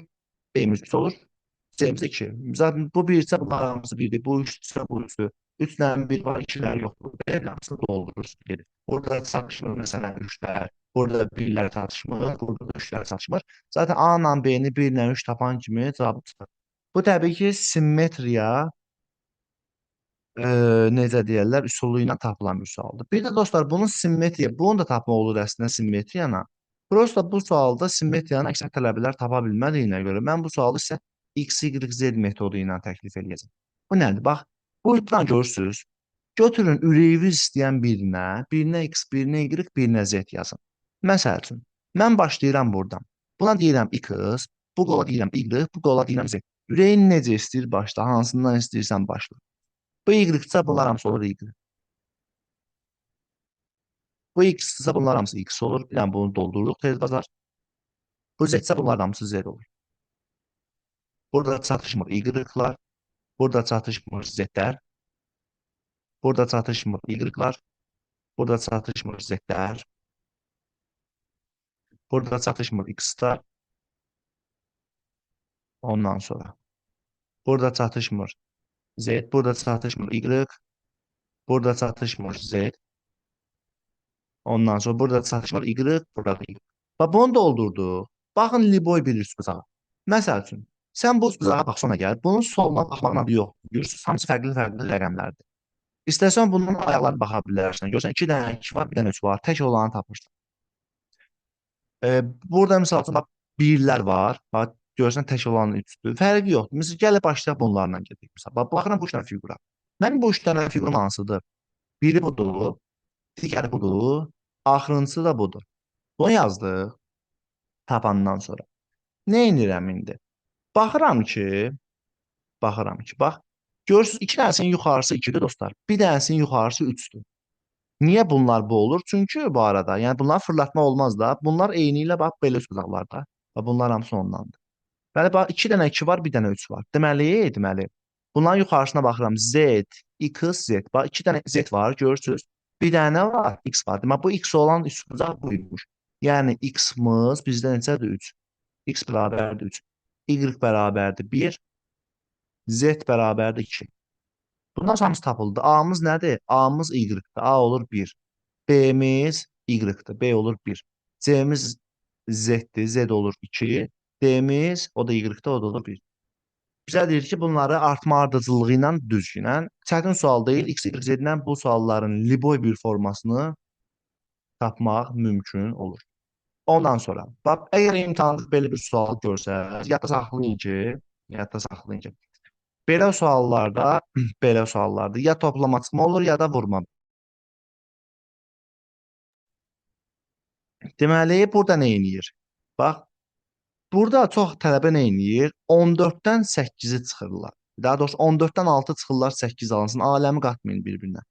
B-miz 3 olur, C-miz 2. Zaten bu 1 isə bunlar hamısı 1-dir. Bu 3 isə bu 3-dür. 3-lə 1 var, 2-lər yoxdur. Belə hamısını doldurursun. Gedir. Burada çatışmır məsələn 3-lər. Burada 1-lər çatışmır, burada da 3-lər çatışmır. Zaten A ilə B-ni 1 ilə 3 tapan kimi cavabı çıxır. Bu təbii ki, simmetriya necə deyərlər, üsulu ilə tapılan bir sualdır. Bir də dostlar, bunun simmetriya, bunu da tapmaq olur əslində simmetriyana. Prosta bu sualda simmetriyanı əksər tələbələr tapa bilmədiyinə görə mən bu sualı isə X, Y, Z metodu ilə təklif edəcəm. Bu nədir? Bax, buradan görürsüz. Götürün ürəyiniz istəyən birinə X, birinə Y, birinə Z yazın. Məsəl üçün, mən başlayıram buradan. Buna deyirəm X, bu qola deyirəm Y, bu qola deyirəm Z. Ürəyin necə istəyir başla, hansından istəyirsən başla. Bu y-sə bunlar hamısı olur y. Bu x-sə bunlar hamısı x olur. Bir dənə bunu doldururuq tez bazar. Bu z-sə bunlar hamısı z olur. Burada çatışmır y-lar. Burada çatışmır z-lər. Burada çatışmır y-lar. Burada çatışmır z-lər. Burada çatışmır x-lar. Ondan sonra. Burada çatışmır z. Burada çatışmır y. Burada çatışmır z. Ondan sonra burada çatışmır y. Burada y. Bax bunu doldurdu. Baxın liboy bir üst bucağı. Məsəl üçün, sən bu üst bucağa baxsana gəl. Bunun soluna baxmağın adı yox. Görürsünüz, hamısı fərqli-fərqli rəqəmlərdir. İstəsən bunun ayaqlarına baxa bilərsən. Görsən 2 dənə 2 var, bir dənə 3 var. Tək olanı tapırsan. Burada misal üçün bax birlər var. Bax görsən tək olanı 3-dür. Fərqi yoxdur. Məsələn, gələ başlayaq bunlarla gedək. Məsələn, bax baxıram bu üç dənə fiqura. Mənim bu üç dənə figurum hansıdır? Biri budur, digəri budur, axırıncısı da budur. Bunu yazdıq tapandan sonra. Nə edirəm indi? Baxıram ki, bax. Görürsüz, iki dənəsinin yuxarısı 2-dir dostlar. Bir dənəsinin yuxarısı 3-dür. Niyə bunlar bu olur? Çünki bu arada, yəni bunları fırlatma olmaz da. Bunlar eyni ilə bax belə üst budaqlarda. Və bunlar hamısı ondandır. Bəli, bax 2 dənə 2 var, bir dənə 3 var. Deməli, bunların yuxarısına baxıram. Z, X, Z. Bax 2 dənə Z var, görürsüz. Bir dənə var, X var. Deməli, bu X olan üst budaq buymuş. Yəni X-mız bizdə neçədir? 3. X bərabərdir 3. Y bərabərdir 1. Z bərabərdir 2. Bundan hamısı tapıldı. A-mız nədir? A-mız Y-dir. A olur 1. B-miz Y-dir. B olur 1. C-miz Z-dir. Z olur 2. D-miz o da Y-dir. O da olur 1. Bizə deyir ki, bunları artma ardıcıllığı ilə düzgünən. Çətin sual deyil. X, Y, Z-dən bu sualların liboy bir formasını tapmaq mümkün olur. Ondan sonra, bax, əgər imtahanda belə bir sual görsəz, yadda saxlayın ki, Belə suallarda, belə suallarda ya toplama çıxma olur, ya da vurma. Deməli, burada nə eləyir? Bax, burada çox tələbə nə eləyir? 14-dən 8-i çıxırlar. Daha doğrusu 14-dən 6 çıxırlar, 8 alınsın. Aləmi qatmayın bir-birinə.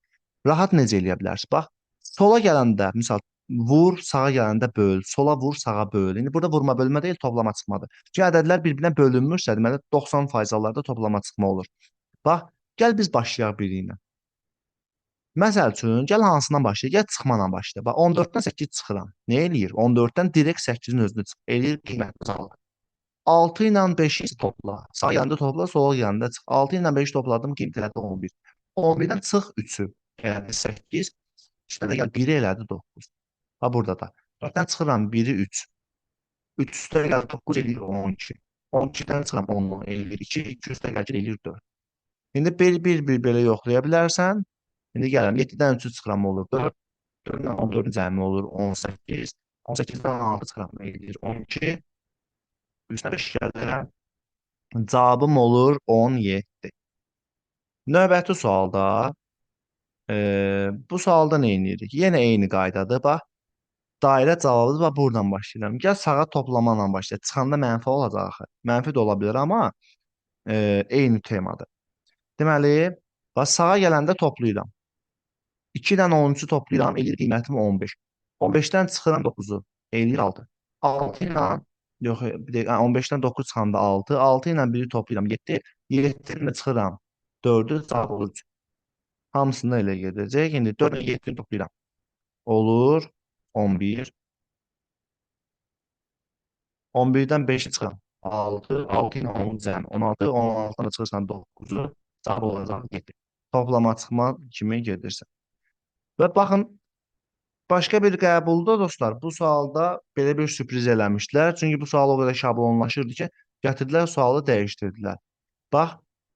Rahat necə eləyə bilərsiniz? Bax, sola gələndə, misal vur, sağa gələndə böl, sola vur, sağa böl. İndi burada vurma bölmə deyil, toplama çıxmadır. Çünki ədədlər bir-birinə bölünmürsə, deməli 90% hallarda toplama çıxma olur. Bax, gəl biz başlayaq biri ilə. Məsəl üçün, gəl hansından başlayaq? Gəl çıxmanla başlayaq. Bax, 14-dən 8 çıxıram. Nə eləyir? 14-dən direkt 8-in özünü çıx. Eləyir qiymətli sağlar. 6 ilə 5-i topla. Sağ yanında topla, sola yanında çıx. 6 ilə 5-i topladım, qiymət elədi 11. 11-dən çıx 3-ü. Yəni 8. İşte də gəl 1-i elədi 9. Ha burada da. 4-dən çıxıram 1-i 3. 3 üstə gəl 9 eləyir 12. 12-dən çıxıram 10 eləyir 2. 2 üstə gəl eləyir 4. İndi bir belə yoxlaya bilərsən. İndi gəlirəm 7-dən 3 çıxıram olur 4. 4-dən 14-ün cəmi olur 18. 18-dən 6 çıxıram eləyir 12. Üstə 5 gəlirəm. Cavabım olur 17. Növbəti sualda bu sualda nə edirik? Yenə eyni qaydadır. Bax, dairə cavabıdır və buradan başlayıram. Gəl sağa toplamaqla başlayaq. Çıxanda mənfi olacaq axı. Mənfi də ola bilər, amma eyni temadır. Deməli, bax sağa gələndə toplayıram. 2-dən 13-ü toplayıram, eləyir qiymətim 15. 15-dən çıxıram 9-u, eləyir 6. 6 ilə yox, bir dəqiqə, 15-dən 9 çıxanda 6, 6 ilə 1-i toplayıram 7, 7-dən çıxıram 4-ü, cavab olur 3. Hamısını elə gedəcək. İndi 4 ilə 7-ni toplayıram. Olur 11. 11-dən 5-i çıxıram 6, 6 ilə 10 cəmi 16, 16-dan da çıxırsan 9-u, cavab olacaq 7. Toplama çıxma kimi gedirsən. Və baxın, başqa bir qəbulda dostlar, bu sualda belə bir sürpriz eləmişdilər. Çünki bu sual o qədər şablonlaşırdı ki, gətirdilər sualı dəyişdirdilər. Bax,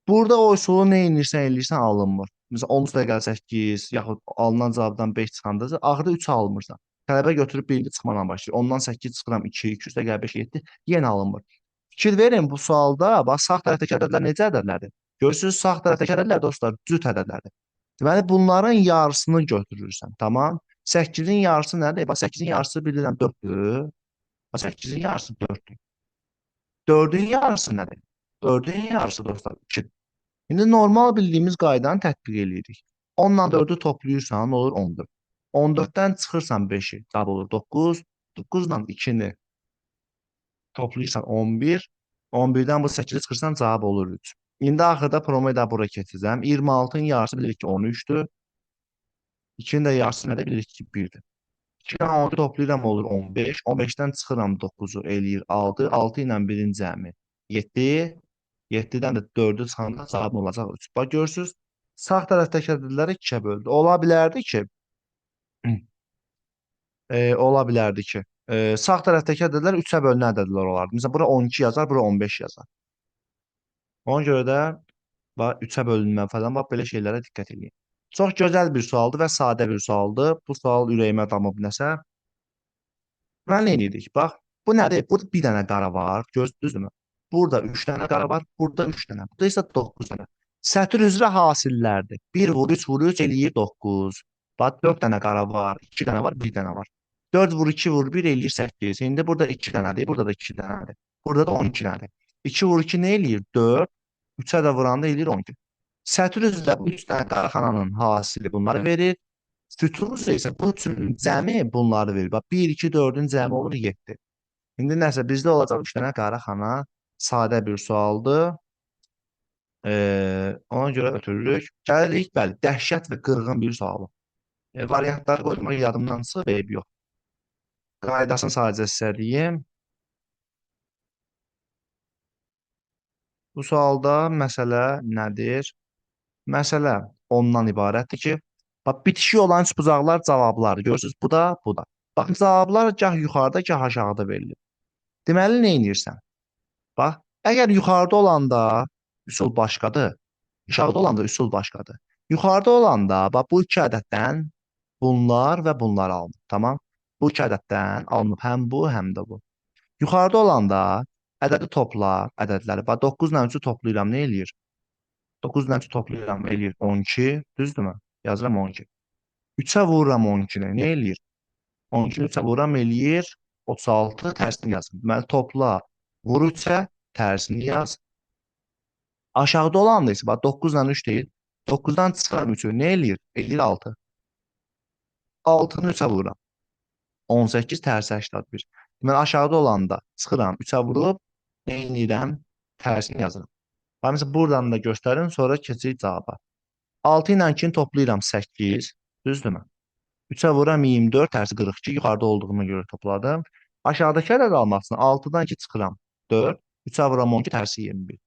burada o üsulu nə edirsən, eləyirsən alınmır. Məsələn, 10 üstə gəl 8, yaxud alınan cavabdan 5 çıxanda axırda 3 almırsan. Tələbə götürüb birinci çıxmadan başlayır. Ondan 8 çıxıram 2, 2 üstə gəl 5, 7, yenə alınmır. Fikir verin bu sualda, bax sağ tərəfdəki ədədlər necə ədədlərdir? Görürsünüz, sağ tərəfdəki ədədlər dostlar cüt ədədlərdir. Deməli, bunların yarısını götürürsən, tamam? 8-in yarısı nədir? Bax, 8-in yarısı bilirəm 4-dür. Bax, 8-in yarısı 4-dür. 4-ün yarısı nədir? 4-ün yarısı dostlar 2-dir. İndi normal bildiyimiz qaydanı tətbiq edirik. 10-la 4-ü toplayırsan, olur 14. 14-dən çıxırsan 5-i, cavab olur 9. 9-la 2-ni toplayırsan 11. 11-dən bu 8-i çıxırsan, cavab olur 3. İndi axırda promoyu da bura keçəcəm. 26-ın yarısı bilirik ki 13-dür. 2-nin də yarısı nədir? Bilirik ki 1-dir. 2-dən 6 toplayıram olur 15. 15-dən çıxıram 9-u eləyir 6. 6 ilə 1-in cəmi 7. 7-dən də 4-ü çıxanda cavab olacaq 3. Bax görürsüz, sağ tərəfdəki ədədləri 2-yə böldü. Ola bilərdi ki, sağ tərəfdəki ədədlər 3-ə bölünən ədədlər olardı. Məsələn, bura 12 yazar, bura 15 yazar. Ona görə də bax 3-ə bölünmə falan, bax belə şeylərə diqqət edin. Çox gözəl bir sualdır və sadə bir sualdır. Bu sual ürəyimə damıb nəsə. Mən nə edirik? Bax, bu nədir? Burada bir dənə qara var, gördünüzmü? Burada 3 dənə qara var, burada 3 dənə. Burada isə 9 dənə. Sətr üzrə hasillərdir. 1 vur 3 vur 3 eləyir 9. Bax 4 dənə qara var, 2 dənə var, 1 dənə var. 4 vur 2 vur 1 eləyir 8. İndi burada 2 dənədir, burada da 2 dənədir. Burada da 12 dənədir. 2 vur 2 nə eləyir? 4. 3-ə də vuranda eləyir 12. Sətr üzrə bu 3 dənə qaraxananın hasili bunları verir. Sütun isə bu üçün cəmi bunları verir. Bax 1, 2, 4-ün cəmi olur 7. İndi nəsə bizdə olacaq 3 dənə qaraxana. Sadə bir sualdır. Ona görə ötürürük. Gəlirik, bəli, dəhşət və qırğın bir sualı. Variantları qoymaq yadımdan çıxıb, eyb yox. Qaydasını sadəcə sizə deyim. Bu sualda məsələ nədir? Məsələ ondan ibarətdir ki, bax, bitişik olan üç bucaqlar cavablardır. Görürsünüz, bu da, bu da. Baxın, cavablar gah yuxarıda, gah aşağıda verilir. Deməli, nə edirsən? Bax, əgər yuxarıda olanda üsul başqadır, aşağıda olanda üsul başqadır. Yuxarıda olanda, bax, bu iki ədəddən bunlar və bunlar alınır, tamam? Bu iki ədəddən alınıb həm bu, həm də bu. Yuxarıda olanda ədədi topla, ədədləri, bax, 9 ilə 3-ü toplayıram, nə eləyir? 9-dan toplayıram, eləyir 12, düzdürmü? Yazıram 12. 3-ə vururam 12-ni, nə eləyir? 12-ni 3-ə vururam, eləyir 36, tərsini yazın. Deməli, topla, vur 3-ə, tərsini yaz. Aşağıda olan da isə, bax, 9-dan 3 deyil. 9-dan çıxıram 3-ü, nə eləyir? Eləyir 6. 6-nı 3-ə vururam. 18 tərsi 81. Deməli, aşağıda olanda çıxıram, 3-ə vurub, nə eləyirəm? Tərsini yazıram. Bax, məsələn, buradan da göstərin, sonra keçirik cavaba. 6 ilə 2-ni toplayıram 8, düzdürmü? 3-ə vururam 24, tərsi 42, yuxarıda olduğuma görə topladım. Aşağıdakı ədəd almasını 6-dan 2 çıxıram 4, 3-ə vururam 12, tərsi 21.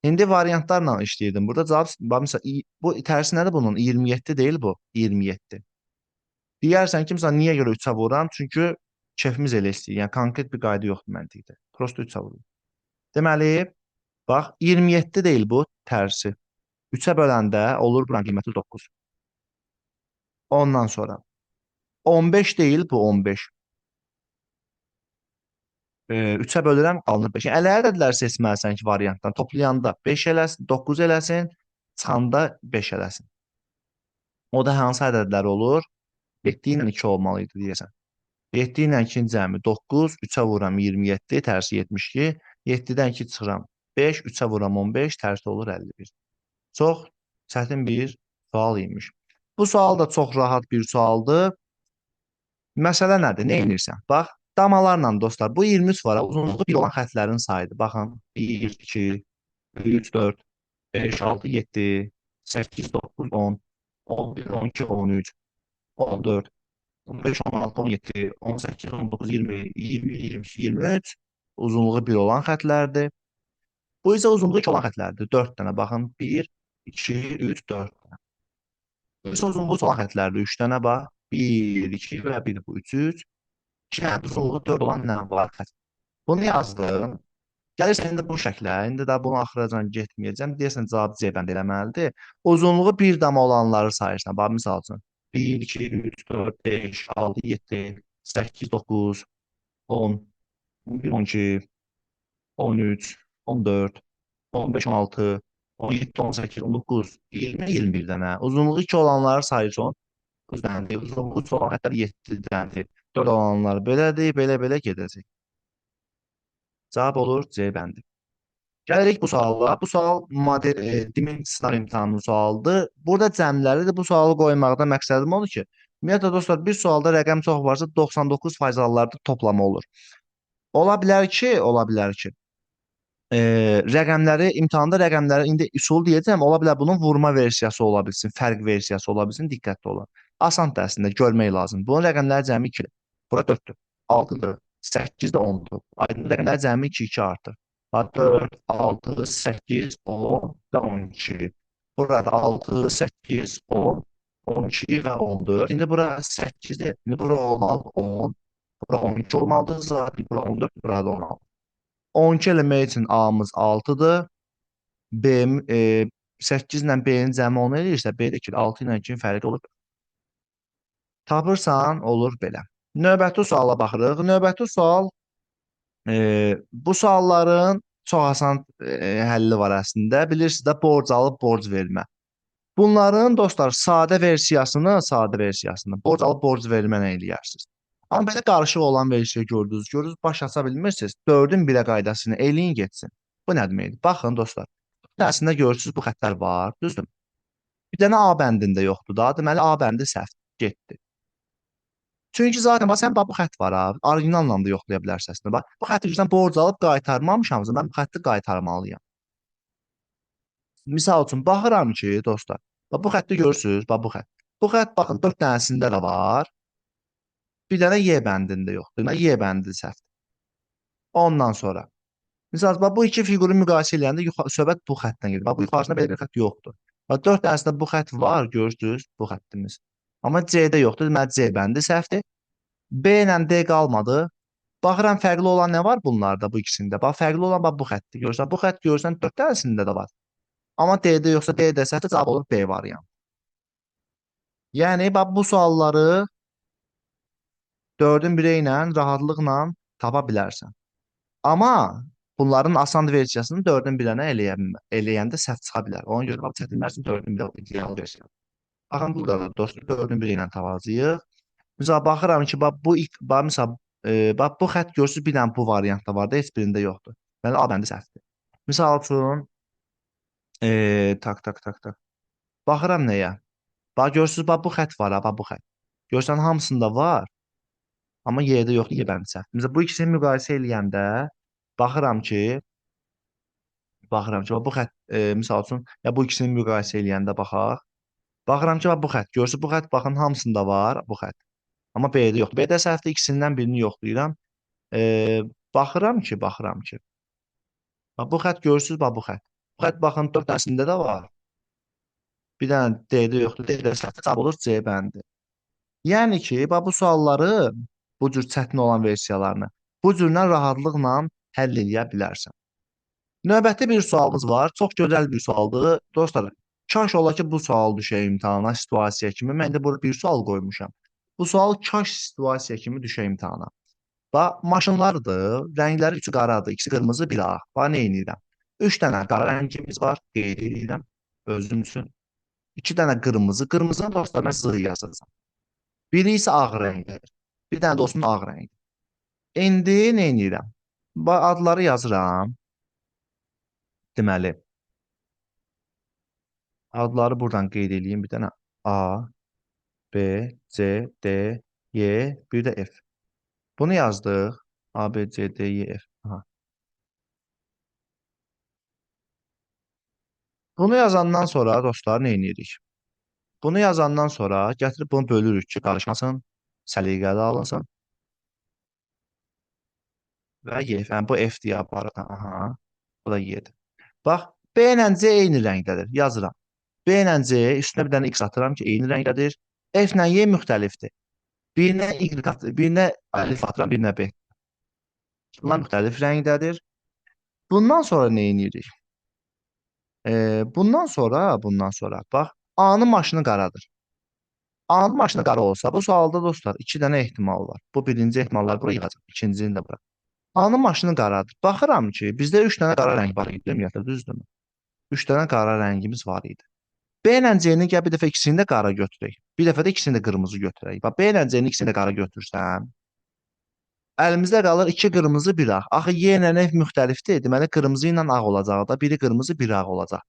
İndi variantlarla işləyirdim. Burada cavab, bax, məsələn, bu tərsi nədir bunun? 27 deyil bu, 27. Deyərsən ki, məsələn, niyə görə 3-ə vururam? Çünki kefimiz elə istəyir. Yəni, konkret bir qayda yoxdur məntiqdə. Prosta 3-ə vururam. Deməli, bax, 27 deyil bu tərsi. 3-ə böləndə olur buranın qiyməti 9. Ondan sonra 15 deyil bu 15. 3-ə bölürəm, alınır 5. Yəni, ələ ədədlər seçməlisən ki, variantdan. Toplayanda 5 eləsin, 9 eləsin, çıxanda 5 eləsin. O da hansı ədədlər olur? 7 ilə 2 olmalı idi deyəsən. 7 ilə 2-nin cəmi 9, 3-ə vururam 27, tərsi 72. 7-dən 2 çıxıram 5, 3-ə vururam 15, tərsi olur 51. Çox çətin bir sual imiş. Bu sual da çox rahat bir sualdır. Məsələ nədir? Nə edirsən? Bax, damalarla dostlar, bu 23 var. Uzunluğu 1 olan xətlərin sayıdır. Baxın, 1, 2, 3, 4, 5, 6, 7, 8, 9, 10, 11, 12, 13, 14, 15, 16, 17, 18, 19, 20, 20, 22, 23 uzunluğu 1 olan xətlərdir. Bu isə uzunluğu 2 olan xətlərdir. 4 dənə baxın. 1, 2, 3, 4 dənə. Bu isə uzunluğu 3 olan xətlərdir. 3 dənə bax. 1, 2 və 1 bu 3, 3. 2 dənə uzunluğu 4 olan nə var xət? Bunu yazdım. Gəlirsən indi bu şəklə. İndi də bunu axıracan getməyəcəm. Deyəsən cavab C bənd eləməlidir. Uzunluğu 1 dama olanları sayırsan. Bax, misal üçün. 1, 2, 3, 4, 5, 6, 7, 8, 9, 10, 11, 12, 13, 14, 15, 16, 17, 18, 19, 20, 21 dənə. Uzunluğu 2 olanları sayırsan. 9 dənədir. Uzunluğu 3 olan xətlər 7 dənədir. 4 olanlar belədir. Belə-belə gedəcək. Cavab olur C bəndi. Gəlirik bu suala. Bu sual model demək sınav imtahanının sualıdır. Burada cəmləridir. Bu sualı qoymaqda məqsədim odur ki, ümumiyyətlə dostlar, bir sualda rəqəm çox varsa 99% hallarda toplama olur. Ola bilər ki, rəqəmləri, imtahanda rəqəmləri indi üsul deyəcəm, ola bilər bunun vurma versiyası ola bilsin, fərq versiyası ola bilsin, diqqətli olun. Asandır əslində, görmək lazım. Bunun rəqəmləri cəmi 2-dir. Bura 4-dür, 6-dır, 8-də 10-dur. Aydın rəqəmləri cəmi 2 artır. 4, 6, 8, 10 və 12. Burada 6, 8, 10, 12 və 14. İndi bura 8-dir. İndi bura olmalı 10. Bura 12 olmalıdır zaten. Bura 14, burada 16. 12 eləmək üçün A-mız 6-dır. B, 8 ilə B-nin cəmi 10 eləyirsə, B də 6 ilə 2-nin fərqi olur. Tapırsan, olur belə. Növbəti suala baxırıq. Növbəti sual, bu sualların çox asan həlli var əslində. Bilirsiniz də, borc alıb, borc vermə. Bunların, dostlar, sadə versiyasını, borc alıb, borc vermə eləyərsiniz. Amma belə qarışıq olan versiya gördünüz, baş aça bilmirsiniz. 4-ün 1-ə qaydasını eləyin getsin. Bu nə deməkdir? Baxın, dostlar. Əslində görürsünüz, bu xətlər var, düzdür? Bir dənə A bəndində yoxdur da. Deməli, A bəndi səhv getdi. Çünki zaten bax, sən bax, bu xətt var ha. Orijinalla da yoxlaya bilərsən əslində. Bax, bu xətti yüzdən borc alıb qaytarmamışamsa, mən bu xətti qaytarmalıyam. Misal üçün, baxıram ki, dostlar, bax, bu xətti görürsünüz, bax, bu xətt. Bu xətt, baxın, 4 dənəsində də var. Bir dənə Y bəndində yoxdur. Deməli, Y bəndi səhvdir. Ondan sonra. Misal, bax, bu iki fiquru müqayisə edəndə söhbət bu xəttdən gedir. Bax, bu yuxarısında belə bir xətt yoxdur. Bax, 4 dənəsində bu xətt var, görürsünüz, bu xəttimiz. Amma C-də yoxdur. Deməli, C bəndi səhvdir. B ilə D qalmadı. Baxıram, fərqli olan nə var bunlarda, bu ikisində? Bax, fərqli olan bax, bu xəttdir. Görürsən, bu xətt görürsən, 4 dənəsində də var. Amma D-də yoxsa D-də səhvdir, cavab olur B variantı. Yəni, bax, bu sualları 4-ün 1-i ilə rahatlıqla tapa bilərsən. Amma Bunların asan versiyasını 4-ün 1-ə eləyəndə səhv çıxa bilər. Ona görə bax çətinlər üçün 4-ün 1-ə ideal versiya. Baxın burada da dostlar 4-ün 1 ilə tapacağıq. Misal baxıram ki, bax bu ilk bax misal bax bu xətt görürsüz bir dənə bu variantda var da heç birində yoxdur. Deməli A bəndi səhvdir. Misal üçün tak tak tak tak. Baxıram nəyə? Bax görürsüz bax bu xətt var ha, bax bu xətt. Görsən hamısında var, amma Y-də yoxdur, Y bəndi səhv. Məsələn bu ikisini müqayisə eləyəndə baxıram ki, bax bu xətt misal üçün ya bu ikisini müqayisə eləyəndə baxaq. Baxıram ki, bax bu xətt. Görürsüz bu xətt baxın hamısında var bu xətt. Amma B-də yoxdur. B-də səhvdir, ikisindən birini yoxlayıram. Baxıram ki. Bax bu xətt görürsüz, bax bu xətt. Bu xətt baxın 4 dənəsində də var. Bir dənə D-də yoxdur. D-də səhvdir. Cavab olur C bəndi. Yəni ki, bax bu sualları, bu cür çətin olan versiyalarını bu cürlə rahatlıqla həll eləyə bilərsən. Növbəti bir sualımız var. Çox gözəl bir sualdır. Dostlar, kaş ola ki bu sual düşə imtahana, situasiya kimi. Mən də burada bir sual qoymuşam. Bu sual kaş situasiya kimi düşə imtahana. Bax, maşınlardır, rəngləri üçü qaradır, ikisi qırmızı, biri ağ. Bax, nə edirəm? 3 dənə qara rəngimiz var, qeyd edirəm özüm üçün. 2 dənə qırmızı, qırmızının dostlar mən zığ yazacağam. Biri isə ağ rəngdir. Bir dənə də olsun ağ rəngdir. İndi nə edirəm? Bax, adları yazıram. Deməli, adları buradan qeyd edeyim. Bir dənə A, B, C, D, Y, bir də F. Bunu yazdıq. A, B, C, D, Y, F. Aha. Bunu yazandan sonra dostlar nə edirik? Bunu yazandan sonra gətirib bunu bölürük ki, qarışmasın, səliqəli alınsın. Və Y, yəni bu F deyə aparır. Aha, bu da Y-dir. Bax, B ilə C eyni rəngdədir. Yazıram. B ilə C üstünə bir dənə X atıram ki, eyni rəngdədir. F ilə Y müxtəlifdir. Birinə Y atıram, birinə əlif atıram, birinə B. Bunlar müxtəlif rəngdədir. Bundan sonra nə edirik? Bundan sonra bax, A-nın maşını qaradır. A-nın maşını qara olsa, bu sualda dostlar 2 dənə ehtimal var. Bu birinci ehtimalları bura yığacaq, ikincini də bura. A-nın maşını qaradır. Baxıram ki, bizdə 3 dənə qara rəng var idi, ümumiyyətlə, düzdürmü? 3 dənə qara rəngimiz var idi. B ilə C-nin gəl bir dəfə ikisini də qara götürək. Bir dəfə də ikisini də qırmızı götürək. Bax, B ilə C-nin ikisini də qara götürsən, əlimizdə qalır 2 qırmızı, 1 ağ. Axı Y ilə F müxtəlifdir. Deməli, qırmızı ilə ağ olacaq da, biri qırmızı, biri ağ olacaq.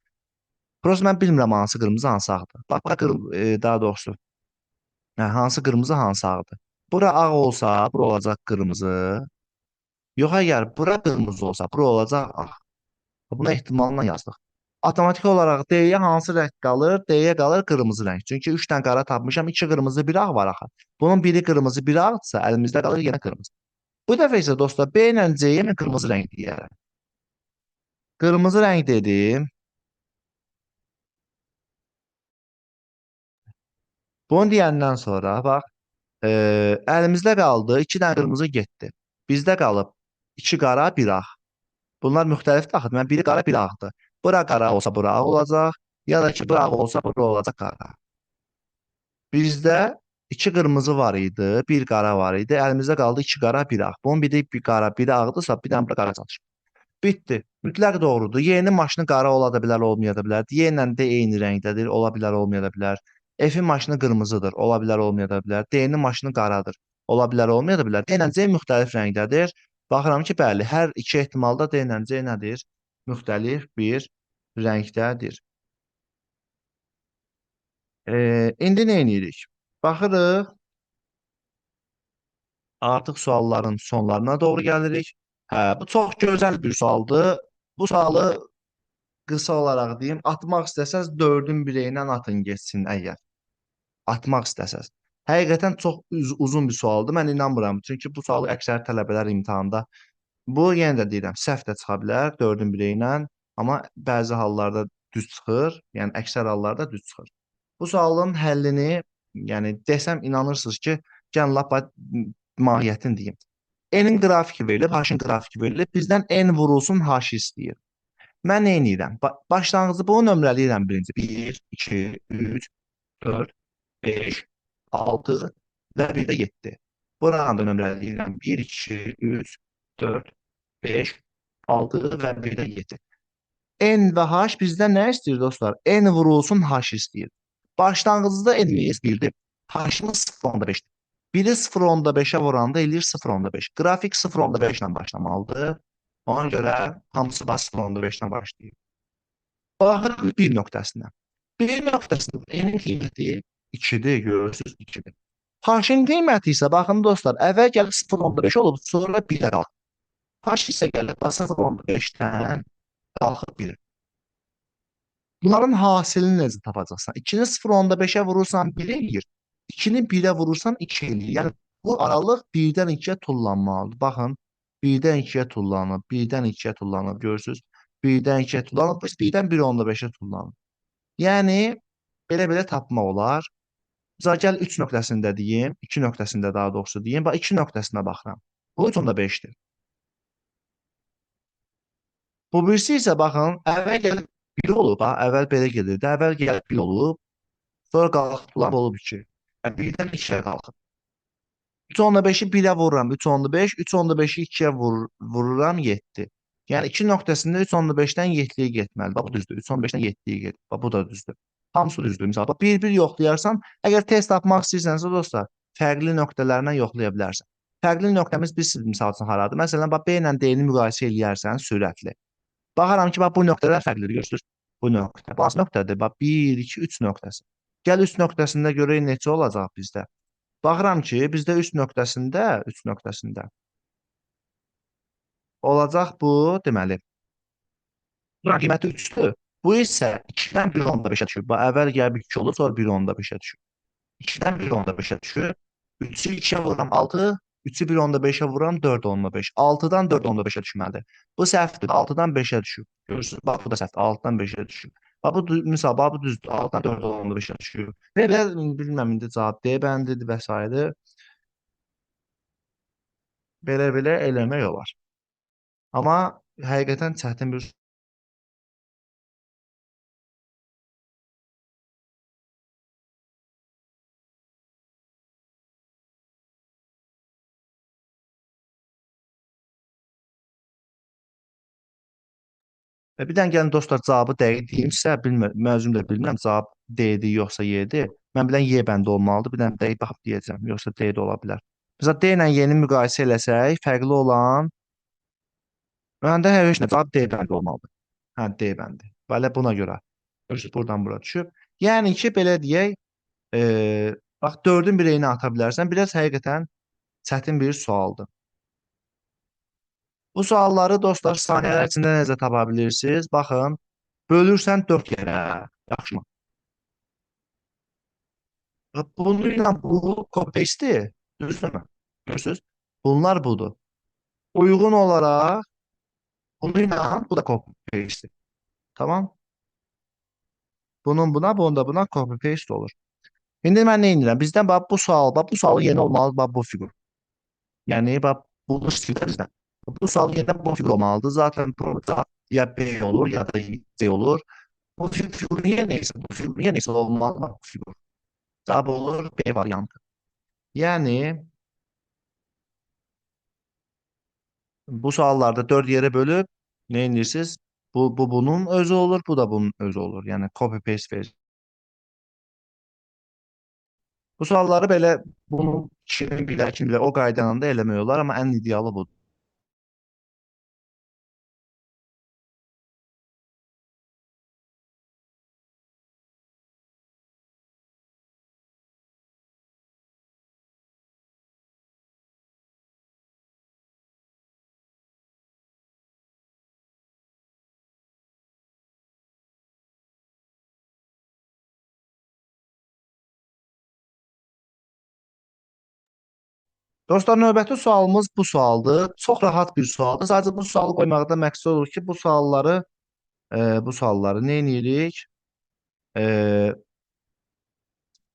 Prosta mən bilmirəm hansı qırmızı, hansı ağdır. Bax, daha doğrusu, hansı qırmızı, hansı ağdır. Bura ağ olsa, bura olacaq qırmızı. Yox, əgər bura qırmızı olsa, bura olacaq ağ. Buna ehtimalına yazdıq. Avtomatik olaraq D-yə hansı rəng qalır? D-yə qalır qırmızı rəng. Çünki 3 dənə qara tapmışam, 2 qırmızı, 1 ağ var axı. Bunun biri qırmızı, biri ağdırsa, əlimizdə qalır yenə qırmızı. Bu dəfə isə dostlar, B ilə C-yə mən qırmızı rəng deyərəm. Qırmızı rəng dedim. Bunu deyəndən sonra, bax, əlimizdə qaldı, 2 dənə qırmızı getdi. Bizdə qalıb 2 qara, 1 ağ. Bunlar müxtəlifdir axı. Mən biri qara, biri ağdır. Bura qara olsa bura ağ olacaq. Ya da ki, bura ağ olsa bura olacaq qara. Bizdə 2 qırmızı var idi, 1 qara var idi. Əlimizdə qaldı 2 qara, 1 ağ. Bunun biri bir qara, biri ağdırsa, bir dənə bura qara çalışır. Bitdi. Mütləq doğrudur. Y-nin maşını qara ola da bilər, olmaya da bilər. Y ilə D eyni rəngdədir, ola bilər, olmaya da bilər. F-in maşını qırmızıdır, ola bilər, olmaya da bilər. D-nin maşını qaradır, ola bilər, olmaya da bilər. D ilə C müxtəlif rəngdədir. Baxıram ki, bəli, hər iki ehtimalda D ilə C nədir? Müxtəlif bir rəngdədir. İndi nə edirik? Baxırıq. Artıq sualların sonlarına doğru gəlirik. Hə, bu çox gözəl bir sualdır. Bu sualı qısa olaraq deyim, atmaq istəsəz 4-ün 1-ə ilə atın getsin əgər. Atmaq istəsəz. Həqiqətən çox uzun bir sualdır. Mən inanmıram. Çünki bu sualı əksər tələbələr imtahanda bu yenə də deyirəm, səhv də çıxa bilər 4-ün 1-ə ilə, amma bəzi hallarda düz çıxır, yəni əksər hallarda düz çıxır. Bu sualın həllini, yəni desəm inanırsınız ki, gəlin lap mahiyyətini deyim. N-in qrafiki verilib, H-in qrafiki verilib, bizdən N vurulsun, H istəyir. Mən nə edirəm? Başlanğıcı bunu nömrələyirəm birinci. 1, 2, 3, 4, 5, 6 və bir də 7. Buranı da nömrələyirəm. 1, 2, 3, 4, 5, 6 və 1-dən 7. N və H bizdən nə istəyir dostlar? N vurulsun H istəyir. Başlanğıcda N-imiz 1-dir. H-ımız 0.5-dir. 1-i 0.5-ə vuranda eləyir 0.5. Qrafik 0.5 ilə başlamalıdır. Ona görə hamısı da 0.5-dən başlayır. Baxırıq bir nöqtəsinə. Bir nöqtəsində N-in qiyməti 2-dir, görürsünüz 2-dir. H-ın qiyməti isə baxın dostlar, əvvəl gəlib 0.5 olub, sonra 1-ə qalxıb. H isə gəlib 0.5-dən qalxıb 1-ə. Bunların hasilini necə tapacaqsan? 2-ni 0.5-ə vurursan 1 eləyir. 2-ni 1-ə vurursan 2 eləyir. Yəni bu aralıq 1-dən 2-yə tullanmalıdır. Baxın, 1-dən 2-yə tullanıb, 1-dən 2-yə tullanıb, görürsünüz? 1-dən 2-yə tullanıb, 1-dən 1.5-ə tullanıb. Yəni belə-belə tapmaq olar. Mesela gəl 3 nöqtəsində deyim, 2 nöqtəsində daha doğrusu deyim. Bax 2 nöqtəsinə baxıram. Bu 3.5-dir. Bu birisi isə baxın, əvvəl gəlib 1 olub, ha, əvvəl belə gedirdi. Əvvəl gəlib 1 olub, sonra qalxıb olub 2. Yəni 1-dən 2-yə qalxıb. 3.5-i 1-ə vururam, 3.5, 3.5-i 2-yə vururam 7. Yəni 2 nöqtəsində 3.5-dən 7-yə getməli. Bax bu düzdür. 3.5-dən 7-yə gedir. Bax bu da düzdür. Hamısı düzdür. Misal, bax bir-bir yoxlayarsan, əgər test tapmaq istəyirsənsə dostlar, fərqli nöqtələrindən yoxlaya bilərsən. Fərqli nöqtəmiz biz misal üçün haradır? Məsələn, bax B ilə D-ni müqayisə eləyərsən sürətli. Baxaram ki, bax bu nöqtələr fərqlidir, görürsünüz? Bu nöqtə. Bax nöqtədir. Bax 1, 2, 3 nöqtəsi. Gəl 3 nöqtəsində görək neçə olacaq bizdə. Baxıram ki, bizdə 3 nöqtəsində olacaq bu, deməli, buranın qiyməti 3-dür. Bu isə 2-dən 1.5-ə düşür. Bax, əvvəl gəlib 2 olur, sonra 1.5-ə düşür. 2-dən 1.5-ə düşür. 3-ü 2-yə vururam 6, 3-ü 1.5-ə vururam 4.5. 6-dan 4.5-ə düşməlidir. Bu səhvdir. 6-dan 5-ə düşür. Görürsünüz? Bax, bu da səhvdir. 6-dan 5-ə düşür. Bax, bu misal, bax, bu düzdür. 6-dan 4.5-ə düşür. Belə, bilməm, indi cavab D bəndidir və s. Belə-belə eləmək olar. Amma həqiqətən çətin bir bir dənə gəlin dostlar cavabı dəqiq deyim sizə. Məzun da bilmirəm cavab D-dir yoxsa Y-dir. Mən bilən Y bəndi olmalıdır. Bir dənə dəqiq baxıb deyəcəm. Yoxsa D də ola bilər. Məsələn D ilə Y-ni müqayisə eləsək, fərqli olan məndə heç nə cavab D bəndi olmalıdır. Hə, D bəndi. Belə buna görə. Görürsüz, buradan bura düşüb. Yəni ki, belə deyək, bax 4-ün bireyini ata bilərsən. Biraz həqiqətən çətin bir sualdır. Bu sualları dostlar saniyələr içində necə tapa bilirsiniz? Baxın, bölürsən 4 yerə. Yaxşımı? Bununla bu copy-paste-dir. Düzdürmü? Görürsünüz? Bunlar budur. Uyğun olaraq bununla bu da copy-paste-dir. Tamam? Bunun buna, bunun da buna copy-paste olur. İndi mən nə edirəm? Bizdən bax bu sualı yeni olmalı, bax bu fiqur. Yəni bax bu istifadə bizdən. Bu sual yenidən bu fiqur olmalıdır. Zaten burada ya B olur ya da C olur. Bu fiqur niyə neysə, bu fiqur niyə neysə olmalı bax bu fiqur. Cavab olur B variantı. Yəni bu suallarda 4 yerə bölüb nə edirsiniz? Bu bunun özü olur, bu da bunun özü olur. Yəni copy paste verir. Bu sualları belə bunu 2001-də o qaydanı da eləmək olar, amma ən idealı budur. Dostlar, növbəti sualımız bu sualdır. Çox rahat bir sualdır. Sadəcə bu sualı qoymaqda məqsəd olur ki, bu sualları nə edirik?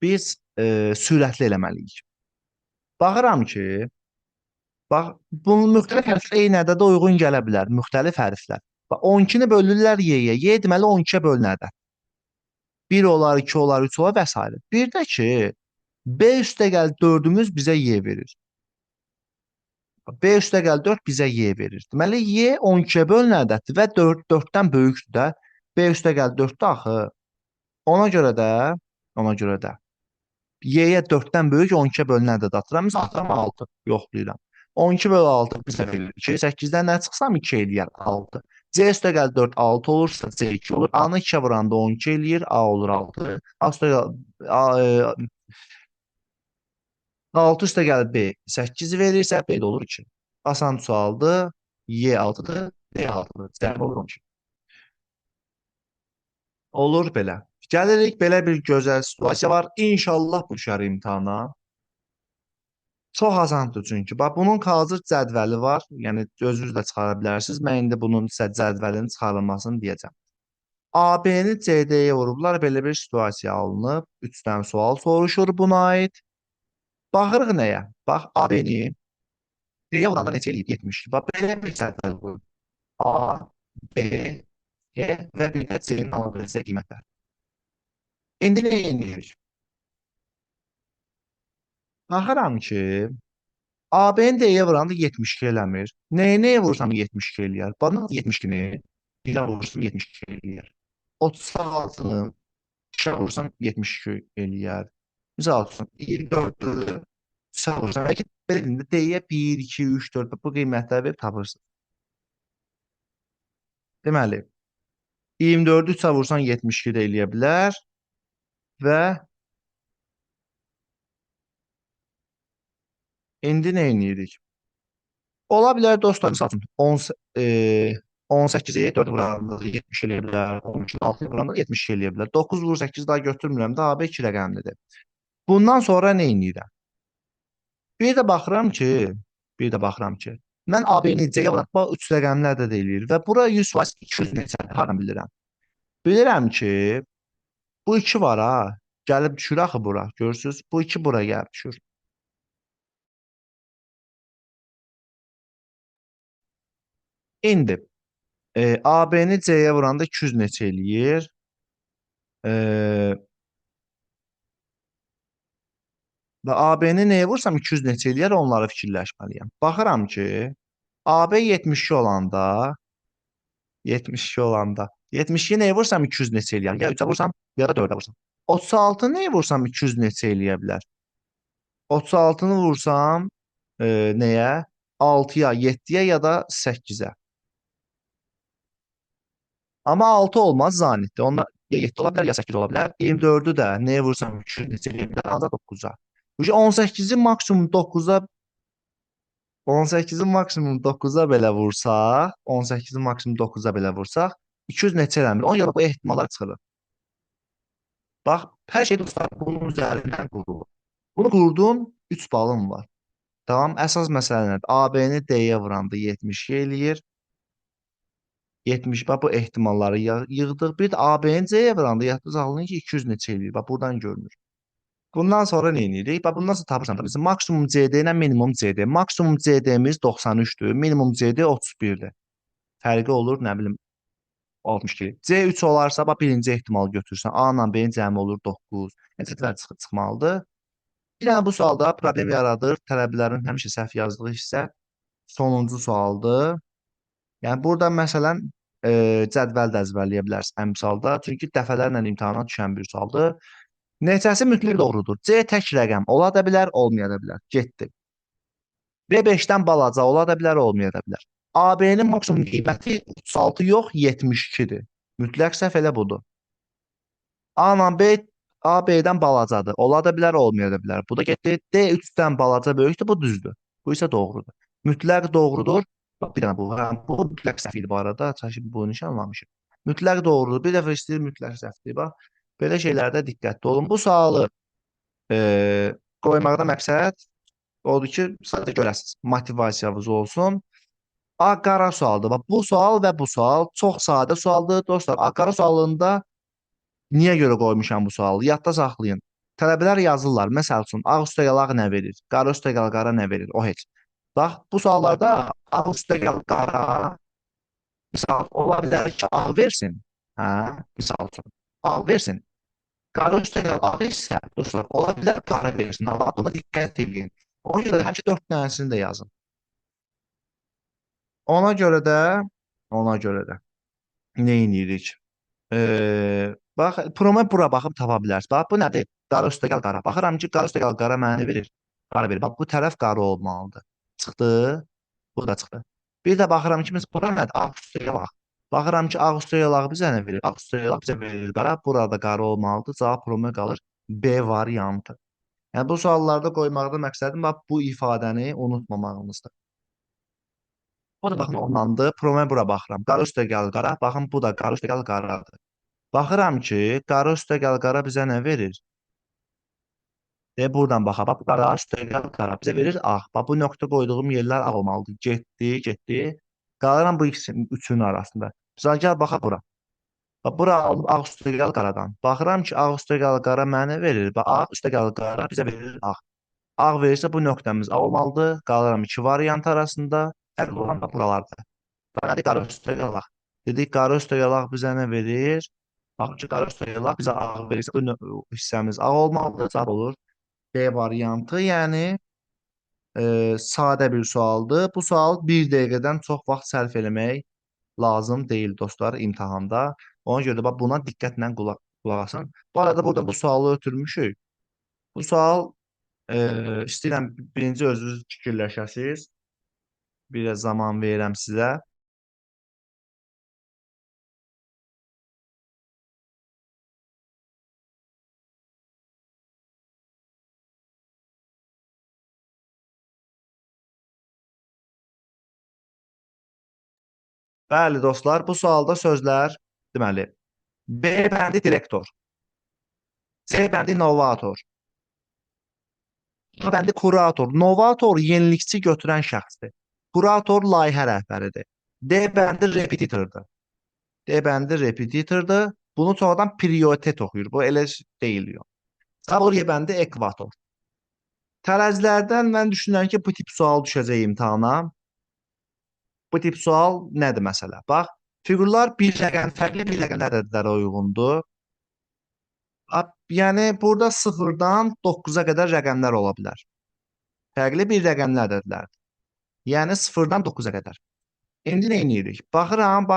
Biz sürətli eləməliyik. Baxıram ki, bax, bunun müxtəlif hərflər eyni ədədə uyğun gələ bilər. Müxtəlif hərflər. Bax, 12-ni bölürlər Y-yə. Y deməli 12-yə bölünən ədəd. 1 olar, 2 olar, 3 olar və s. Bir də ki, B üstəgəl 4-ümüz bizə Y verir. B üstə gəl 4 bizə y verir. Deməli y 12-yə bölünədədir və 4 4-dən böyükdür də. B üstə gəl 4-dür axı. Ona görə də, ona görə də y-yə 4-dən böyük 12-yə bölünədir atıram. Biz atıram 6 yoxlayıram. 12 bölü 6 bizə verir 2. 8-dən nə çıxsam 2 eləyər 6. C üstə gəl 4 6 olursa C 2 olur. A-nı 2-yə vuranda 12 eləyir. A olur 6. A üstə gəl A, 6 üstə gəl B 8 verirsə B də olur 2. Asan sualdır. Y 6-dır. D 6-dır. Cəvab olur 12. Olur belə. Gəlirik belə bir gözəl situasiya var. İnşallah bu düşər imtahana. Çox asandır çünki. Bax bunun hazır cədvəli var. Yəni özünüz də çıxara bilərsiniz. Mən indi bunun sizə cədvəlinin çıxarılmasını deyəcəm. AB-ni CD-yə vurublar. Belə bir situasiya alınıb. 3 dənə sual soruşur buna aid. Baxırıq nəyə? Bax AB-ni D-yə vuranda neçə eləyib? 72. Bax belə bir cədvəl qoyub. A, B, C və bir də C-nin alınması qiymətlər. İndi nə edirik? Baxıram ki, AB-ni D-yə vuranda 72 eləmir. Nəyə vursam 72 eləyər? Bana 72-ni 1-ə vursam 72 eləyər. 36-nı 2-ə vursam 72 eləyər. Misal üçün 24-ü 3-ə vursam. Bəlkə belə D-yə 1, 2, 3, 4 bu qiymətləri verib tapırsınız. Deməli, 24-ü 3-ə vursan 72 də eləyə bilər və indi nə edirik? Ola bilər dostlar, misal üçün 18-i 4 vuranda 70 eləyə bilər, 12-ni 6 vuranda 70 eləyə bilər. 9 vur 8 daha götürmürəm də, AB 2 rəqəmlidir. Bundan sonra nə edirəm? Bir də baxıram ki, mən AB-ni C-yə vuram, bax 3 rəqəmlərdə də eləyir və bura 100% 200 neçədir, haram bilirəm. Bilirəm ki, bu 2 var ha, gəlib düşür axı bura, görürsünüz? Bu 2 bura gəlib düşür. İndi AB-ni C-yə vuranda 200 neçə eləyir? Və AB-ni nəyə vursam 200 neçə eləyər, onları fikirləşməliyəm. Baxıram ki, AB 72 olanda 72 nəyə vursam 200 neçə eləyər? Ya 3-ə vursam, ya da 4-ə vursam. 36 nəyə vursam 200 neçə eləyə bilər? 36-nı vursam nəyə? 6-ya, 7-yə ya da 8-ə. Amma 6 olmaz zanitdir. Onlar ya 7 ola bilər, ya 8 ola bilər. 24-ü də nəyə vursam 200 neçə eləyə bilər? Ancaq 9-a. 18-i maksimum 9-a 18-i maksimum 9-a belə vursaq, 18-i maksimum 9-a belə vursaq, 200 neçə eləmir. Ona görə bu ehtimallar çıxılır. Bax, hər şey dostlar bunun üzərindən qurulur. Bunu qurdun, 3 balın var. Tamam, əsas məsələ nədir? AB-ni D-yə vuranda 72 eləyir. 70, bax bu ehtimalları yığdıq. Bir də AB-ni C-yə vuranda yadda saxlayın ki, 200 neçə eləyir. Bax, buradan görünür. Bundan sonra nə edirik? Bax, bundan sonra tapırsan da bizim maksimum CD ilə minimum CD. Maksimum CD-miz 93-dür, minimum CD 31-dir. Fərqi olur, nə bilim, 62. C3 olarsa, bax, birinci ehtimal götürürsən. A ilə B-nin cəmi olur 9. Nəticələr çıxmalıdır. Bir dənə bu sualda problem yaradır. Tələbələrin həmişə səhv yazdığı hissə sonuncu sualdır. Yəni, burada məsələn, cədvəl də əzbərləyə bilərsiniz əmsalda. Çünki dəfələrlə imtahana düşən bir sualdır. Neçəsi mütləq doğrudur? C tək rəqəm ola da bilər, olmaya da bilər. Getdi. B 5-dən balaca ola da bilər, olmaya da bilər. AB-nin maksimum qiyməti 36 yox, 72-dir. Mütləq səhv elə budur. A ilə B A B-dən balacadır. Ola da bilər, olmaya da bilər. Bu da getdi. D 3-dən balaca böyükdür, bu düzdür. Bu isə doğrudur. Mütləq doğrudur. Bax, bir dənə bu. Bu mütləq səhv idi bu arada. Çəkib bunu nişanlamışıq. Mütləq doğrudur. Bir dəfə istəyir mütləq səhvdir. Bax, belə şeylərdə diqqətli olun. Bu sualı qoymaqda məqsəd odur ki, sadəcə görəsiniz, motivasiyamız olsun. A qara sualdır. Bax, bu sual və bu sual çox sadə sualdır. Dostlar, A qara sualında niyə görə qoymuşam bu sualı? Yadda saxlayın. Tələbələr yazırlar. Məsəl üçün, ağ üstəgəl ağ nə verir? Qara üstəgəl qara nə verir? O heç. Bax, bu suallarda ağ üstəgəl qara misal ola bilər ki, ağ versin. Hə, misal üçün. Ağ versin. Qara üstəgəl ağ isə, dostlar, ola bilər qara versin. Allah, buna diqqət edin. Ona görə həmişə 4 dənəsini də yazın. Ona görə də, ona görə də nə edirik? Bax, promə bura baxıb tapa bilərsiniz. Bax, bu nədir? Qara üstə gəl qara. Baxıram ki, qara üstə gəl qara mənə verir. Qara verir. Bax, bu tərəf qara olmalıdır. Çıxdı. Bu da çıxdı. Bir də baxıram ki, biz bura nədir? Ağ üstə gəl ağ. Baxıram ki, ağ üstə gəl ağ bizə nə verir? Ağ üstə gəl ağ bizə verir qara. Burada qara olmalıdır. Cavab promə qalır. B variantı. Yəni bu suallarda qoymaqda məqsədim bax bu ifadəni unutmamağınızdır. O da baxın ondandır. Promə bura baxıram. Qara üstə gəl qara. Baxın bu da qara üstə gəl qaradır. Baxıram ki, qara üstə gəl qara bizə nə verir? Buradan baxa. Bax, qara üstə gəl qara bizə verir ağ. Bax, bu nöqtə qoyduğum yerlər ağ olmalıdır. Getdi, getdi. Qalıram bu ikisinin üçünün arasında. Bizə gəl baxa bura. Bax, bura aldım ağ üstə gəl qaradan. Baxıram ki, ağ üstə gəl qara mənə verir. Bax, ağ üstə gəl qara bizə verir ağ. Ağ verirsə bu nöqtəmiz ağ olmalıdır. Qalıram iki variant arasında. Fərqli olan da buralarda. Hadi qara üstə qalaq. Dedik qara üstə qalaq bizə nə verir? Bax ki, qara üstə qalaq bizə ağ verirsə bu hissəmiz ağ olmalıdır. Cavab olur B variantı. Yəni sadə bir sualdır. Bu sual 1 dəqiqədən çox vaxt sərf eləmək lazım deyil dostlar imtahanda. Ona görə də bax buna diqqətlə qulaq asın. Bu arada burada bu sualı ötürmüşük. Bu sual istəyirəm birinci özünüz fikirləşəsiniz. Biraz zaman verirəm sizə. Bəli dostlar, bu sualda sözlər deməli B bəndi direktor, C bəndi novator, A bəndi kurator. Novator yenilikçi götürən şəxsdir. Kurator layihə rəhbəridir. D bəndi repetitordur. D bəndi repetitordur. Bunu sonradan prioritet oxuyur. Bu elə deyil. Cavab Y bəndi ekvator. Tərəzilərdən mən düşünürəm ki, bu tip sual düşəcək imtahana. Bu tip sual nədir məsələ? Bax, fiqurlar fərqli bir rəqəm ədədlərə uyğundur. Yəni burada 0-dan 9-a qədər rəqəmlər ola bilər. Fərqli bir rəqəmli ədədlərdir. Yəni 0-dan 9-a qədər. İndi nə edirik? Baxıram,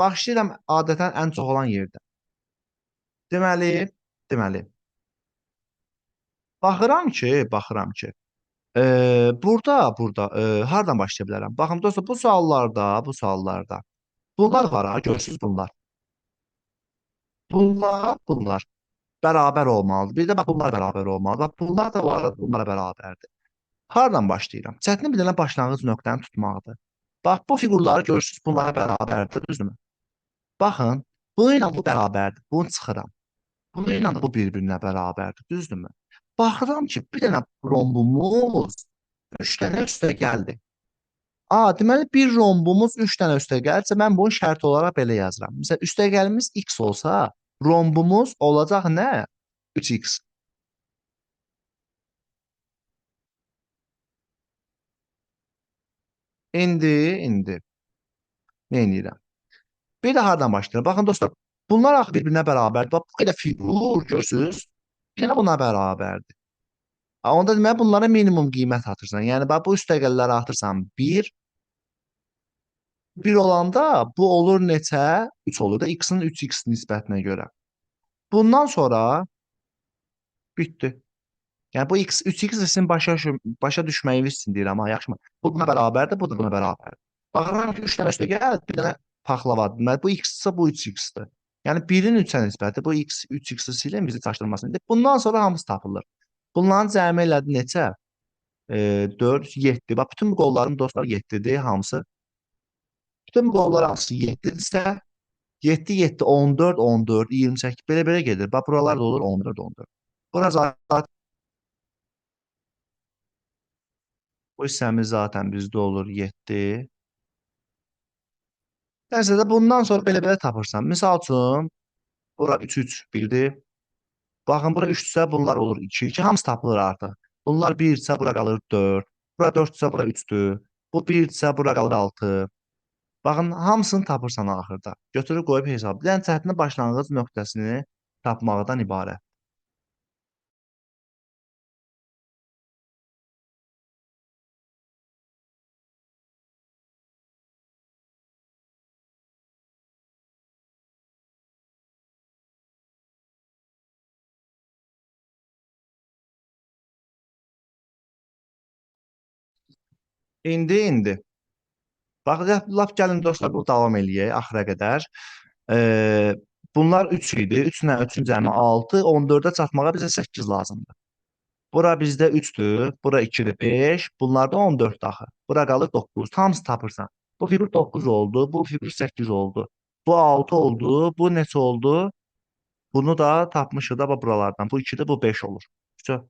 başlayıram adətən ən çox olan yerdə. Deməli, baxıram ki, burada hardan başlaya bilərəm? Baxın dostlar, bu suallarda bunlar var ha, görürsüz bunlar. Bunlar bərabər olmalıdır. Bir də bax bunlar bərabər olmalıdır. Bax bunlar da var, bunlara bərabərdir. Hardan başlayıram? Çətin bir dənə başlanğıc nöqtəni tutmaqdır. Bax bu fiqurları görürsüz, bunlara bərabərdir, düzdürmü? Baxın, bu ilə bu bərabərdir. Bunu çıxıram. Bu ilə bu bir-birinə bərabərdir, düzdürmü? Baxıram ki, bir dənə rombumuz 3 dənə üstə gəldi. Deməli bir rombumuz 3 dənə üstə gəlirsə, mən bunu şərt olaraq belə yazıram. Məsələn, üstəgəlimiz x olsa, rombumuz olacaq nə? 3x. İndi nə edirəm? Bir də hardan başlayıram? Baxın dostlar, bunlar axı bir-birinə bərabərdir. Bax, bu qədər fiqur görürsüz, yenə buna bərabərdir. Onda deməli bunlara minimum qiymət atırsan. Yəni bax bu üstəgəlləri atırsan 1, 1 olanda bu olur neçə? 3 olur da x-in 3x nisbətinə görə. Bundan sonra bitdi. Yəni bu x 3x sizin başa düşməyiniz üçün deyirəm ha, yaxşımı? Bu buna bərabərdir, bu da buna bərabərdir. Baxıram ki, 3 dənə üstə gəl, bir dənə paxlavadır. Deməli bu x-sə bu 3x-dir. Yəni 1-in 3-ə nisbəti bu x 3x-i silin bizi çaşdırmasın. Bundan sonra hamısı tapılır. Bunların cəmi elədi neçə? 4, 7. Bax bütün bu qolların dostlar 7-dir hamısı. Bütün bu qollar hamısı 7-dirsə 7, 7, 14, 14, 28 belə gedir. Bax buralar da olur 14, 14. Bura zaten bu hissəmiz zaten bizdə olur 7. Nəsə də bundan sonra belə tapırsan. Misal üçün bura 3, 3 bildi. Baxın bura 3-sə bunlar olur 2, 2 hamısı tapılır artıq. Bunlar 1-sə bura qalır 4. Bura 4-sə bura 3-dür. Bu 1-sə bura qalır 6. Baxın hamısını tapırsan axırda. Götürüb qoyub hesab. Yəni çətin başlanğıc nöqtəsini tapmaqdan ibarət. İndi. Bax, lap gəlin dostlar, bu davam eləyək axıra qədər. Ee, Bunlar 3 idi. 3 ilə 3-ün cəmi 6, 14-ə çatmağa bizə 8 lazımdır. Bura bizdə 3-dür, bura 2-dir, 5, bunlarda 14 axı. Bura qalır 9. Hamısı tapırsan. Bu fiqur 9 oldu, bu fiqur 8 oldu. Bu 6 oldu, bu neçə oldu? Bunu da tapmışıq da bax buralardan. Bu 2-dir, bu 5 olur. Üstə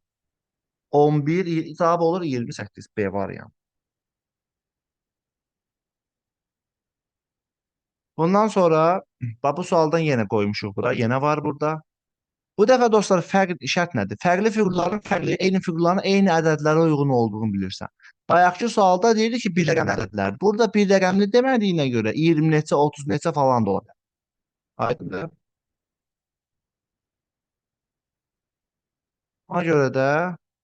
11, cavab olur 28 B variantı. Bundan sonra bax bu sualdan yenə qoymuşuq bura. Yenə var burada. Bu dəfə dostlar fərq şərt nədir? Fərqli fiqurların eyni fiqurların eyni ədədlərə uyğun olduğunu bilirsən. Bayaqki sualda deyirdi ki, bir rəqəmli ədədlər. Burada bir rəqəmli demədiyinə görə 20 neçə, 30 neçə falan da ola bilər. Aydındır? Ona görə də,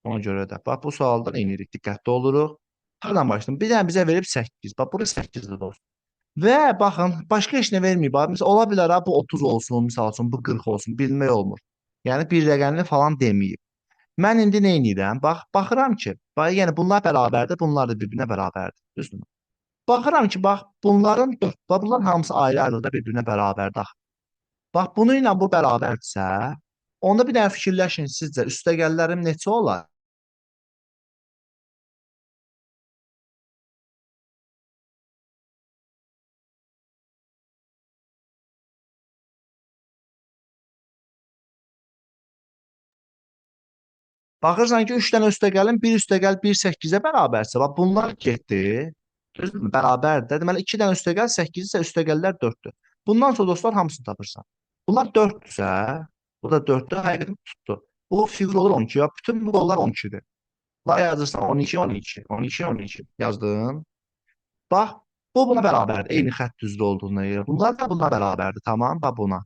ona görə də bax bu sualdan eynilik diqqətli oluruq. Hardan başlaydım? Bir dənə bizə verib 8. Bax bura 8-dir dost. Və baxın, başqa heç nə verməyib. Bax, məsələn, ola bilər ha, bu 30 olsun, misal üçün bu 40 olsun, bilmək olmur. Yəni bir rəqəmli falan deməyib. Mən indi nə edirəm? Baxıram ki, yəni bunlar bərabərdir, bunlar da bir-birinə bərabərdir. Düzdürmü? Baxıram ki, bax bunlar hamısı ayrı-ayrılıqda bir-birinə bərabərdir axı. Bax bunu ilə bu bərabərdirsə, onda bir dənə fikirləşin sizcə üstəgəllərim neçə olar? Baxırsan ki, 3 dənə üstəgəlin bir üstəgəl 1/8-ə bərabərsə, bax bunlar getdi. Düzdürmü? Bərabərdir. Deməli 2 dənə üstəgəl 8 isə üstəgəllər 4-dür. Bundan sonra dostlar hamısını tapırsan. Bunlar 4-dürsə, bu da 4-dür, həqiqətən tutdu. Bu fiqur olur 12, ya bütün bu qollar 12-dir. La yazırsan 12, 12, 12, 12 yazdın. Bax, bu buna bərabərdir. Eyni xətt düzlüyü olduğuna görə. Bunlar da buna bərabərdir. Tamam, bax buna.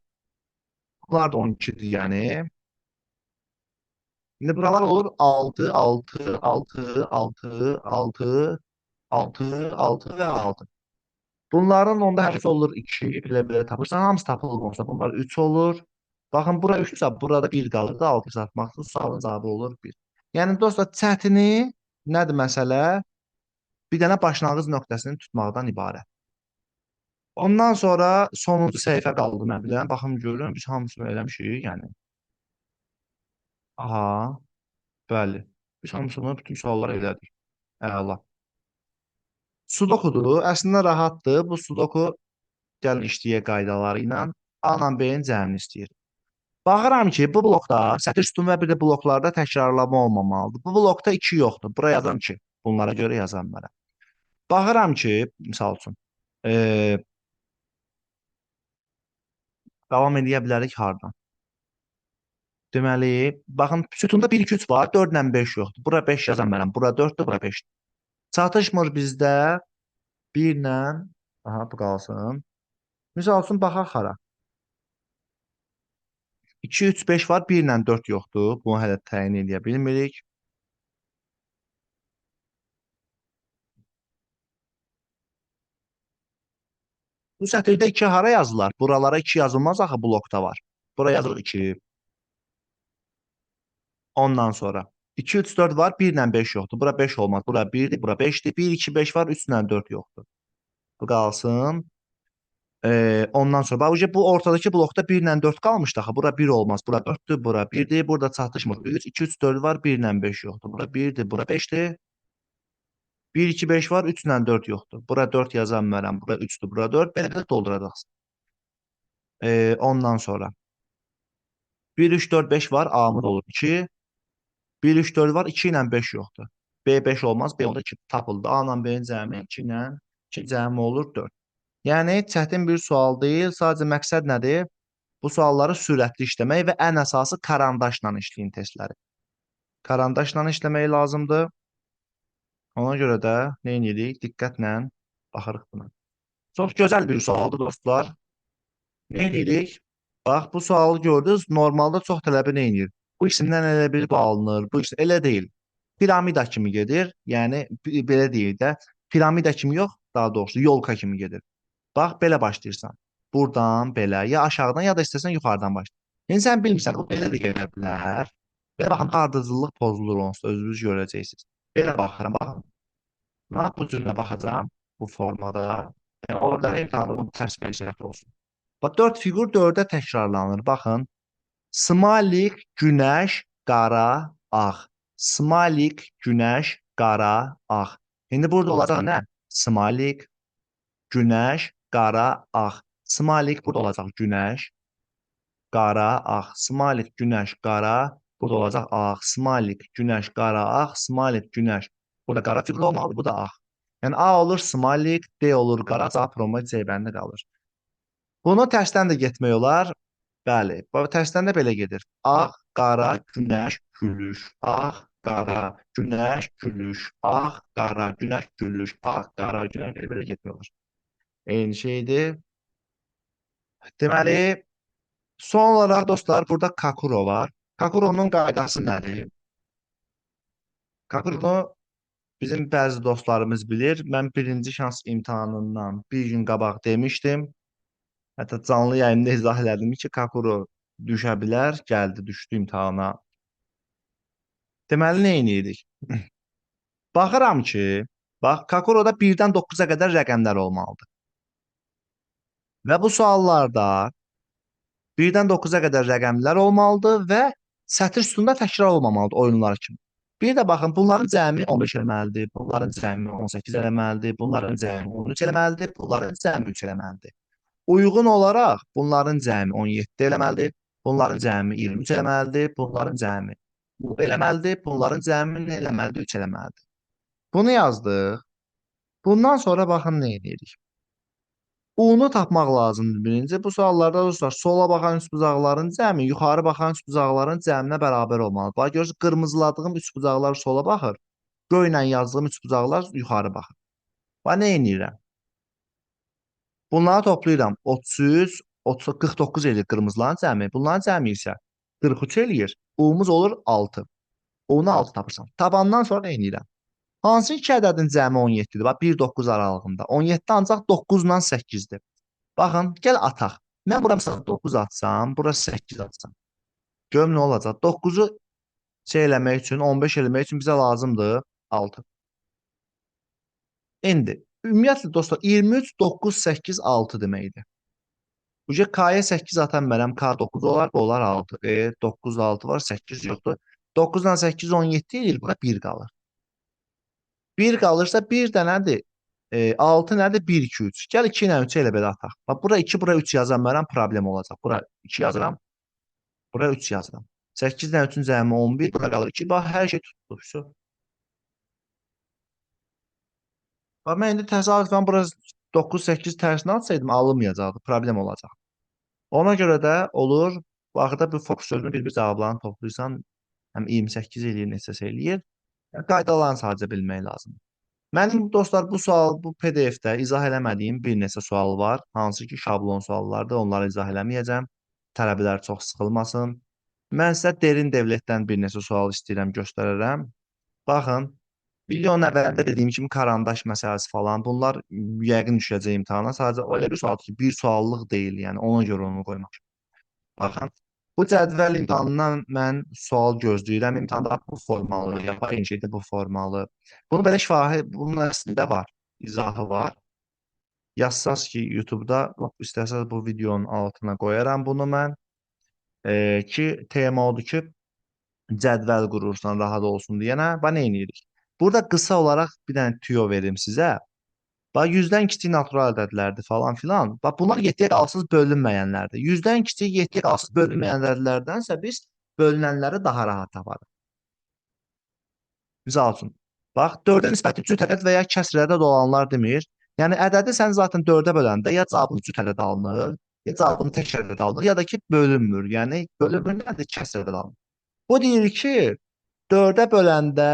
Bunlar da 12-dir yəni. İndi buralar olur 6, 6, 6, 6, 6, 6, 6 və 6. Bunların onda hərfi olur 2, belə tapırsan, hamısı tapılmamışsa bunlar 3 olur. Baxın, bura 3-dür, burada 1 qalır da 6 satmaqsız, sualın cavabı olur 1. Yəni dostlar, çətini nədir məsələ? Bir dənə başlanğıc nöqtəsini tutmaqdan ibarət. Ondan sonra sonuncu səhifə qaldı mən bilən. Baxım görürəm, biz hamısını eləmişik, yəni. Aha, bəli. Biz hamısını bütün sualları elədik. Əla. Sudokudur. Əslində rahatdır. Bu sudoku gəlin işləyə qaydaları ilə A-la B-nin cəmini istəyir. Baxıram ki, bu blokda sətir sütun və bir də bloklarda təkrarlama olmamalıdır. Bu blokda 2 yoxdur. Bura yazam 2. Bunlara görə yazam mənə. Baxıram ki, misal üçün, davam edə bilərik hardan? Deməli, baxın, sütunda 1, 2, 3 var, 4 ilə 5 yoxdur. Bura 5 yazam mənəm. Bura 4-dür, bura 5-dir. Çatışmır bizdə 1 ilə, aha, bu qalsın. Misal üçün, baxaq hara. 2, 3, 5 var, 1 ilə 4 yoxdur. Bunu hələ təyin edə bilmirik. Bu sətirdə 2 hara yazılar? Buralara 2 yazılmaz axı blokda var. Bura yazılır 2. Ondan sonra 2, 3, 4 var, 1 ilə 5 yoxdur. Bura 5 olmaz. Bura 1-dir, bura 5-dir. 1, 2, 5 var, 3 ilə 4 yoxdur. Bu qalsın. Ondan sonra bax, bu ortadakı blokda 1 ilə 4 qalmışdı axı. Bura 1 olmaz. Bura 4-dür, bura 1-dir. Burada çatışmır. 3, 2, 3, 4 var, 1 ilə 5 yoxdur. Bura 1-dir, bura 5-dir. 1, 2, 5 var, 3 ilə 4 yoxdur. Bura 4 yazan mənəm. Bura 3-dür, bura 4. Belə də dolduracaqsın. Ondan sonra 1, 3, 4, 5 var. A-mız olur 2. 1, 3, 4 var. 2 ilə 5 yoxdur. B 5 olmaz. B onda 2 tapıldı. A ilə B-nin cəmi 2 ilə 2 cəmi olur 4. Yəni çətin bir sual deyil. Sadəcə məqsəd nədir? Bu sualları sürətli işləmək və ən əsası karandaşla işləyin testləri. Karandaşla işləmək lazımdır. Ona görə də nə edirik? Diqqətlə baxırıq buna. Çox gözəl bir sualdır dostlar. Nə edirik? Bax, bu sualı gördünüz. Normalda çox tələbə nə edir? Bu ikisindən elə bir alınır. Bu ikisi elə deyil. Piramida kimi gedir. Yəni belə deyil də. Piramida kimi yox, daha doğrusu yolka kimi gedir. Bax, belə başlayırsan. Buradan belə, ya aşağıdan, ya da istəsən yuxarıdan başla. Yəni sən bilmirsən, o belə də gedə bilər. Belə baxın, ardıcıllıq pozulur onsuz, özünüz görəcəksiniz. Belə baxıram, baxın. Lap bu cürlə baxacağam bu formada. Yəni orada imtahanı bu tərs bir şəkil olsun. Bax 4 fiqur 4-ə təkrarlanır. Baxın. Smalik, günəş, qara, ağ. Smalik, günəş, qara, ağ. İndi burada olacaq nə? Smalik, günəş, qara, ağ. Smalik burada olacaq günəş, qara, ağ. Smalik, günəş, qara. Burada olacaq ağ. Smalik, günəş, qara, ağ. Smalik, günəş. Burada qara fiqur olmalı, bu da ağ. Yəni A olur smalik, D olur qara, cavab promo C bəndə qalır. Bunu tərsdən də getmək olar. Bəli, bu tərsdən də belə gedir. Ağ, qara, günəş, gülüş. Ağ, qara, günəş, gülüş. Ağ, qara, günəş, gülüş. Ağ, qara, günəş belə getmək olar. Eyni şeydir. Deməli, son olaraq dostlar, burada Kakuro var. Kakuronun qaydası nədir? Kakuro bizim bəzi dostlarımız bilir. Mən birinci şans imtahanından bir gün qabaq demişdim. Hətta canlı yayında izah elədim ki, Kakuro düşə bilər. Gəldi, düşdü imtahana. Deməli, nə edirik? Baxıram ki, bax, Kakuroda 1-dən 9-a qədər rəqəmlər olmalıdır. Və bu suallarda 1-dən 9-a qədər rəqəmlər olmalıdır və sətr üstündə təkrar olmamalıdır oyunlar kimi. Bir də baxın, bunların cəmi 15 eləməlidir, bunların cəmi 18 eləməlidir, bunların cəmi 13 eləməlidir, bunların cəmi 3 eləməlidir. Uyğun olaraq bunların cəmi 17 eləməlidir, bunların cəmi 23 eləməlidir, bunların cəmi eləməlidir, bunların cəmi nə eləməlidir? 3 eləməlidir. Bunu yazdıq. Bundan sonra baxın nə edirik. U-nu tapmaq lazımdır birinci. Bu suallarda dostlar, sola baxan üçbucaqların cəmi yuxarı baxan üçbucaqların cəminə bərabər olmalıdır. Bax görürsünüz, qırmızıladığım üçbucaqlar sola baxır. Göylə yazdığım üçbucaqlar yuxarı baxır. Bax nə edirəm? Bunları toplayıram. 33, 30, 49 edir qırmızıların cəmi. Bunların cəmi isə 43 eləyir. U-muz olur 6. U-nu 6 tapırsan. Tabandan sonra nə edirəm? Hansı iki ədədin cəmi 17-dir? Bax 1-9 aralığında. 17 ancaq 9 ilə 8-dir. Baxın, gəl ataq. Mən bura məsələn 9 atsam, bura 8 atsam. Görüm nə olacaq? 9-u şey eləmək üçün, 15 eləmək üçün bizə lazımdır 6. İndi ümumiyyətlə dostlar 23, 9, 8, 6 deməkdir. Bu K-yə 8 atan mənəm, K 9 olar, bu olar 6. 9, 6 var, 8 yoxdur. 9-dan 8, 17 edir, bura 1 qalır. 1 qalırsa 1 də nədir? 6 nədir? 1, 2, 3. Gəl 2 ilə 3 elə belə ataq. Bax, bura 2, bura 3 yazan mənəm, problem olacaq. Bura 2 yazıram, bura 3 yazıram. 8 ilə 3-ün cəmi 11, bura qalır 2. Bax, hər şey tutdu. Bax, mən indi təsadüfən bura 9, 8 tərsinə atsaydım, alınmayacaqdı, problem olacaq. Ona görə də olur, bu axırda bu fokus sözünü bir-bir cavablarını toplayırsan, həm 28 eləyir, neçəsə eləyir. Qaydalarını sadəcə bilmək lazımdır. Mənim dostlar bu sual, bu PDF-də izah eləmədiyim bir neçə sual var. Hansı ki, şablon suallardır. Onları izah eləməyəcəm. Tələbələr çox sıxılmasın. Mən sizə derin devletdən bir neçə sual istəyirəm, göstərərəm. Baxın, videonun əvvəlində dediyim kimi karandaş məsələsi falan. Bunlar yəqin düşəcək imtahana. Sadəcə öyle bir sual ki, bir suallıq deyil. Yəni ona görə onu qoymaq. Baxın. Bu cədvəl imtahanından mən sual gözləyirəm. İmtahanda bu formalı, yapay şeydə bu formalı. Bunu belə şifahi, bunun əslində var, izahı var. Yazsaz ki, YouTube-da, istəsəz bu videonun altına qoyaram bunu mən. Ki, tema odur ki, cədvəl qurursan, rahat olsun deyənə. Bax, nə edirik? Burada qısa olaraq bir dənə tüyo verim sizə. Bax 100-dən kiçik natural ədədlərdir falan filan. Bax bunlar 7-yə qalsız bölünməyənlərdir. 100-dən kiçik 7-yə qalsız bölünməyən ədədlərdənsə biz bölünənləri daha rahat taparıq. Misal üçün, bax 4-ə nisbəti cüt ədəd və ya kəsr ədəd olanlar demir. Yəni ədədi sən zaten 4-ə böləndə ya cavabın cüt ədəd alınır, ya cavabın tək ədəd alınır, ya da ki bölünmür. Yəni bölünmür nədir? Kəsr ədəd alınır. Bu deyir ki, 4-ə böləndə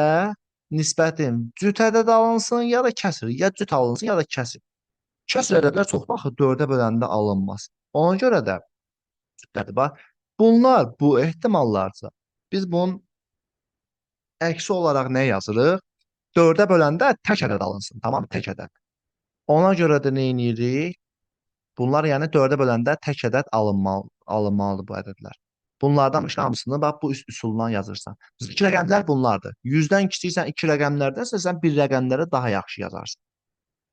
nisbətin cüt ədəd alınsın ya da kəsr, ya cüt alınsın ya da kəsr. Kəsr ədədlər çox baxır 4-ə böləndə alınmaz. Ona görə də cütlədir. Bax, bunlar bu ehtimallarsa biz bunun əksi olaraq nə yazırıq? 4-ə böləndə tək ədəd alınsın. Tamam, tək ədəd. Ona görə də nə edirik? Bunlar yəni 4-ə böləndə tək ədəd alınmalıdır bu ədədlər. Bunlardan hamısını bax bu üsuldan yazırsan. İki rəqəmlər bunlardır. 100-dən kiçiksən iki rəqəmlərdənsə sən bir rəqəmləri daha yaxşı yazarsan.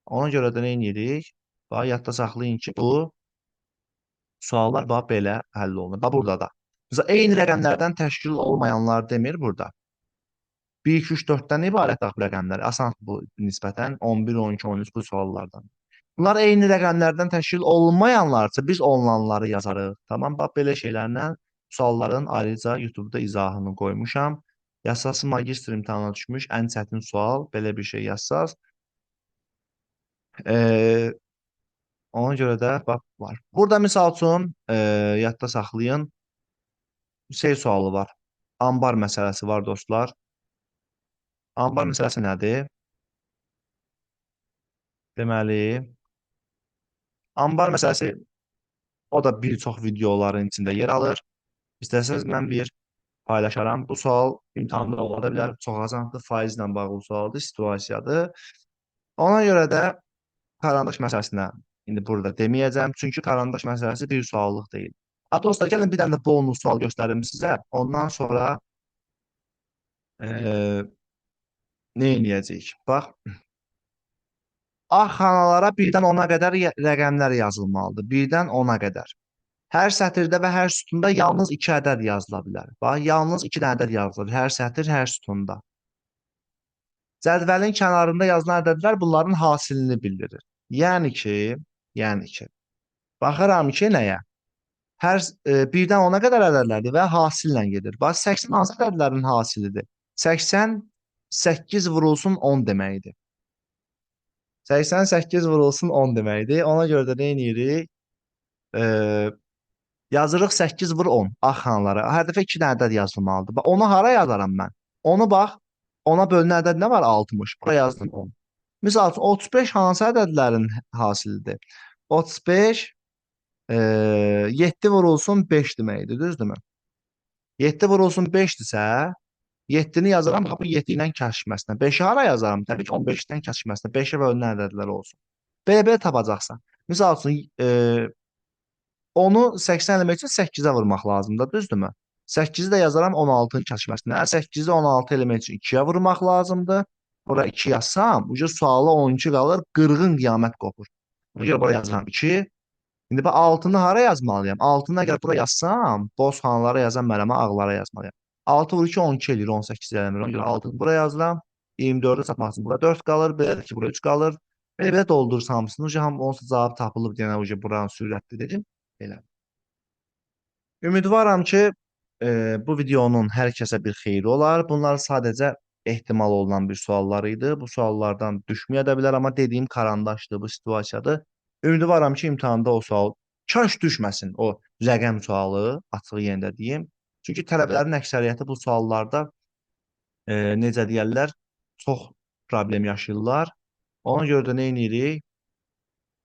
Ona görə də nə edirik? Bax yadda saxlayın ki, bu suallar bax belə həll olunur. Bax burada da. Məsələn, eyni rəqəmlərdən təşkil olmayanlar demir burada. 1, 2, 3, 4-dən ibarət bu rəqəmlər. Asan bu nisbətən 11, 12, 13 bu suallardan. Bunlar eyni rəqəmlərdən təşkil olunmayanlarsa biz olunanları yazarıq. Tamam, bax belə şeylərlə sualların ayrıca YouTube-da izahını qoymuşam. Yazsası magistr imtahana düşmüş ən çətin sual, belə bir şey yazsaz. Ona görə də bax var. Burada misal üçün yadda saxlayın. Şey sualı var. Ambar məsələsi var dostlar. Ambar məsələsi nədir? Deməli, ambar məsələsi o da bir çox videoların içində yer alır. İstəsəniz mən bir paylaşaram. Bu sual imtahanda ola da bilər. Çox asandır. Faizlə bağlı sualdır, situasiyadır. Ona görə də karandaş məsələsinə indi burada deməyəcəm. Çünki karandaş məsələsi bir suallıq deyil. Dostlar, gəlin bir dənə də bonus sual göstərim sizə. Ondan sonra nə edəcəyik? Bax, A xanalara birdən 10-a qədər rəqəmlər yazılmalıdır. Birdən 10-a qədər. Hər sətirdə və hər sütunda yalnız 2 ədəd yazıla bilər. Bax, yalnız 2 ədəd yazılır. Hər sətir, hər sütunda. Cədvəlin kənarında yazılan ədədlər bunların hasilini bildirir. Yəni ki, baxıram ki, nəyə? Birdən 10-a qədər ədədlərdir və hasillə gedir. Bax, 80 hansı ədədlərin hasilidir? 80 8 vurulsun 10 deməkdir. 88 vurulsun 10 deməkdir. Ona görə də nə edirik? Yazırıq 8 vur 10 A xanalara. Hər dəfə 2 dənə ədəd yazılmalıdır. Bax, onu hara yazaram mən? Onu bax, ona bölünən ədəd nə var? 60. Bura yazdım 10. Misal üçün 35 hansı ədədlərin hasilidir? 35 7 vurulsun 5 deməkdir, düzdürmü? 7 vurulsun 5-dirsə, 7-ni yazaram, bu 7 ilə kəsişməsinə. 5-i hara yazaram? Təbii ki, 15-dən kəsişməsinə. 5-ə bölünən ədədlər olsun. Belə tapacaqsan. Misal üçün, onu 80 eləmək üçün 8-ə vurmaq lazımdır, düzdürmü? 8-i də yazaram 16-nın kəsişməsinə. 8-i 16 eləmək üçün 2-yə vurmaq lazımdır. Bura 2 yazsam, sualı 12 qalır, 40-ın qiyamət qopur. Buna görə bura yazıram 2. İndi bax 6-nı hara yazmalıyam? 6-nı əgər bura yazsam, boz xanalara yazan mənəmə ağlara yazmalıyam. 6 vur 2 12 eləyir, 18 eləmir. Ona görə 6-nı bura yazıram. 24-ü satmaq üçün bura 4 qalır, belə ki, bura 3 qalır. Belə doldurursam hamısını, onsuz cavab tapılıb yenə buranın sürətli dedim. Belə. Ümidvaram ki, bu videonun hər kəsə bir xeyri olar. Bunlar sadəcə ehtimal olunan bir suallar idi. Bu suallardan düşməyə də bilər, amma dediyim karandaşdır, bu situasiyadır. Ümidvaram ki, imtahanda o sual kaş düşməsin, o rəqəm sualı, açığı yenə də deyim. Çünki tələbələrin əksəriyyəti bu suallarda necə deyərlər, çox problem yaşayırlar. Ona görə də nə edirik?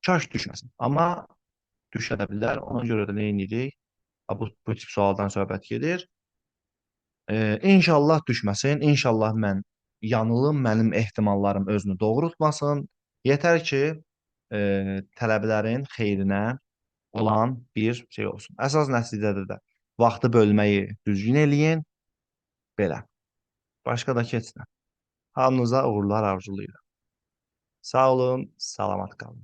Kaş düşməsin. Amma düşə də bilər. Ona görə də nə edirik? Bu tip sualdan söhbət gedir. İnşallah düşməsin. İnşallah mən yanılım, mənim ehtimallarım özünü doğrultmasın. Yetər ki, tələbələrin xeyrinə olan bir şey olsun. Əsas nəticədə də vaxtı bölməyi düzgün eləyin. Belə. Başqa da keçsin. Hamınıza uğurlar arzulayıram. Sağ olun, salamat qalın.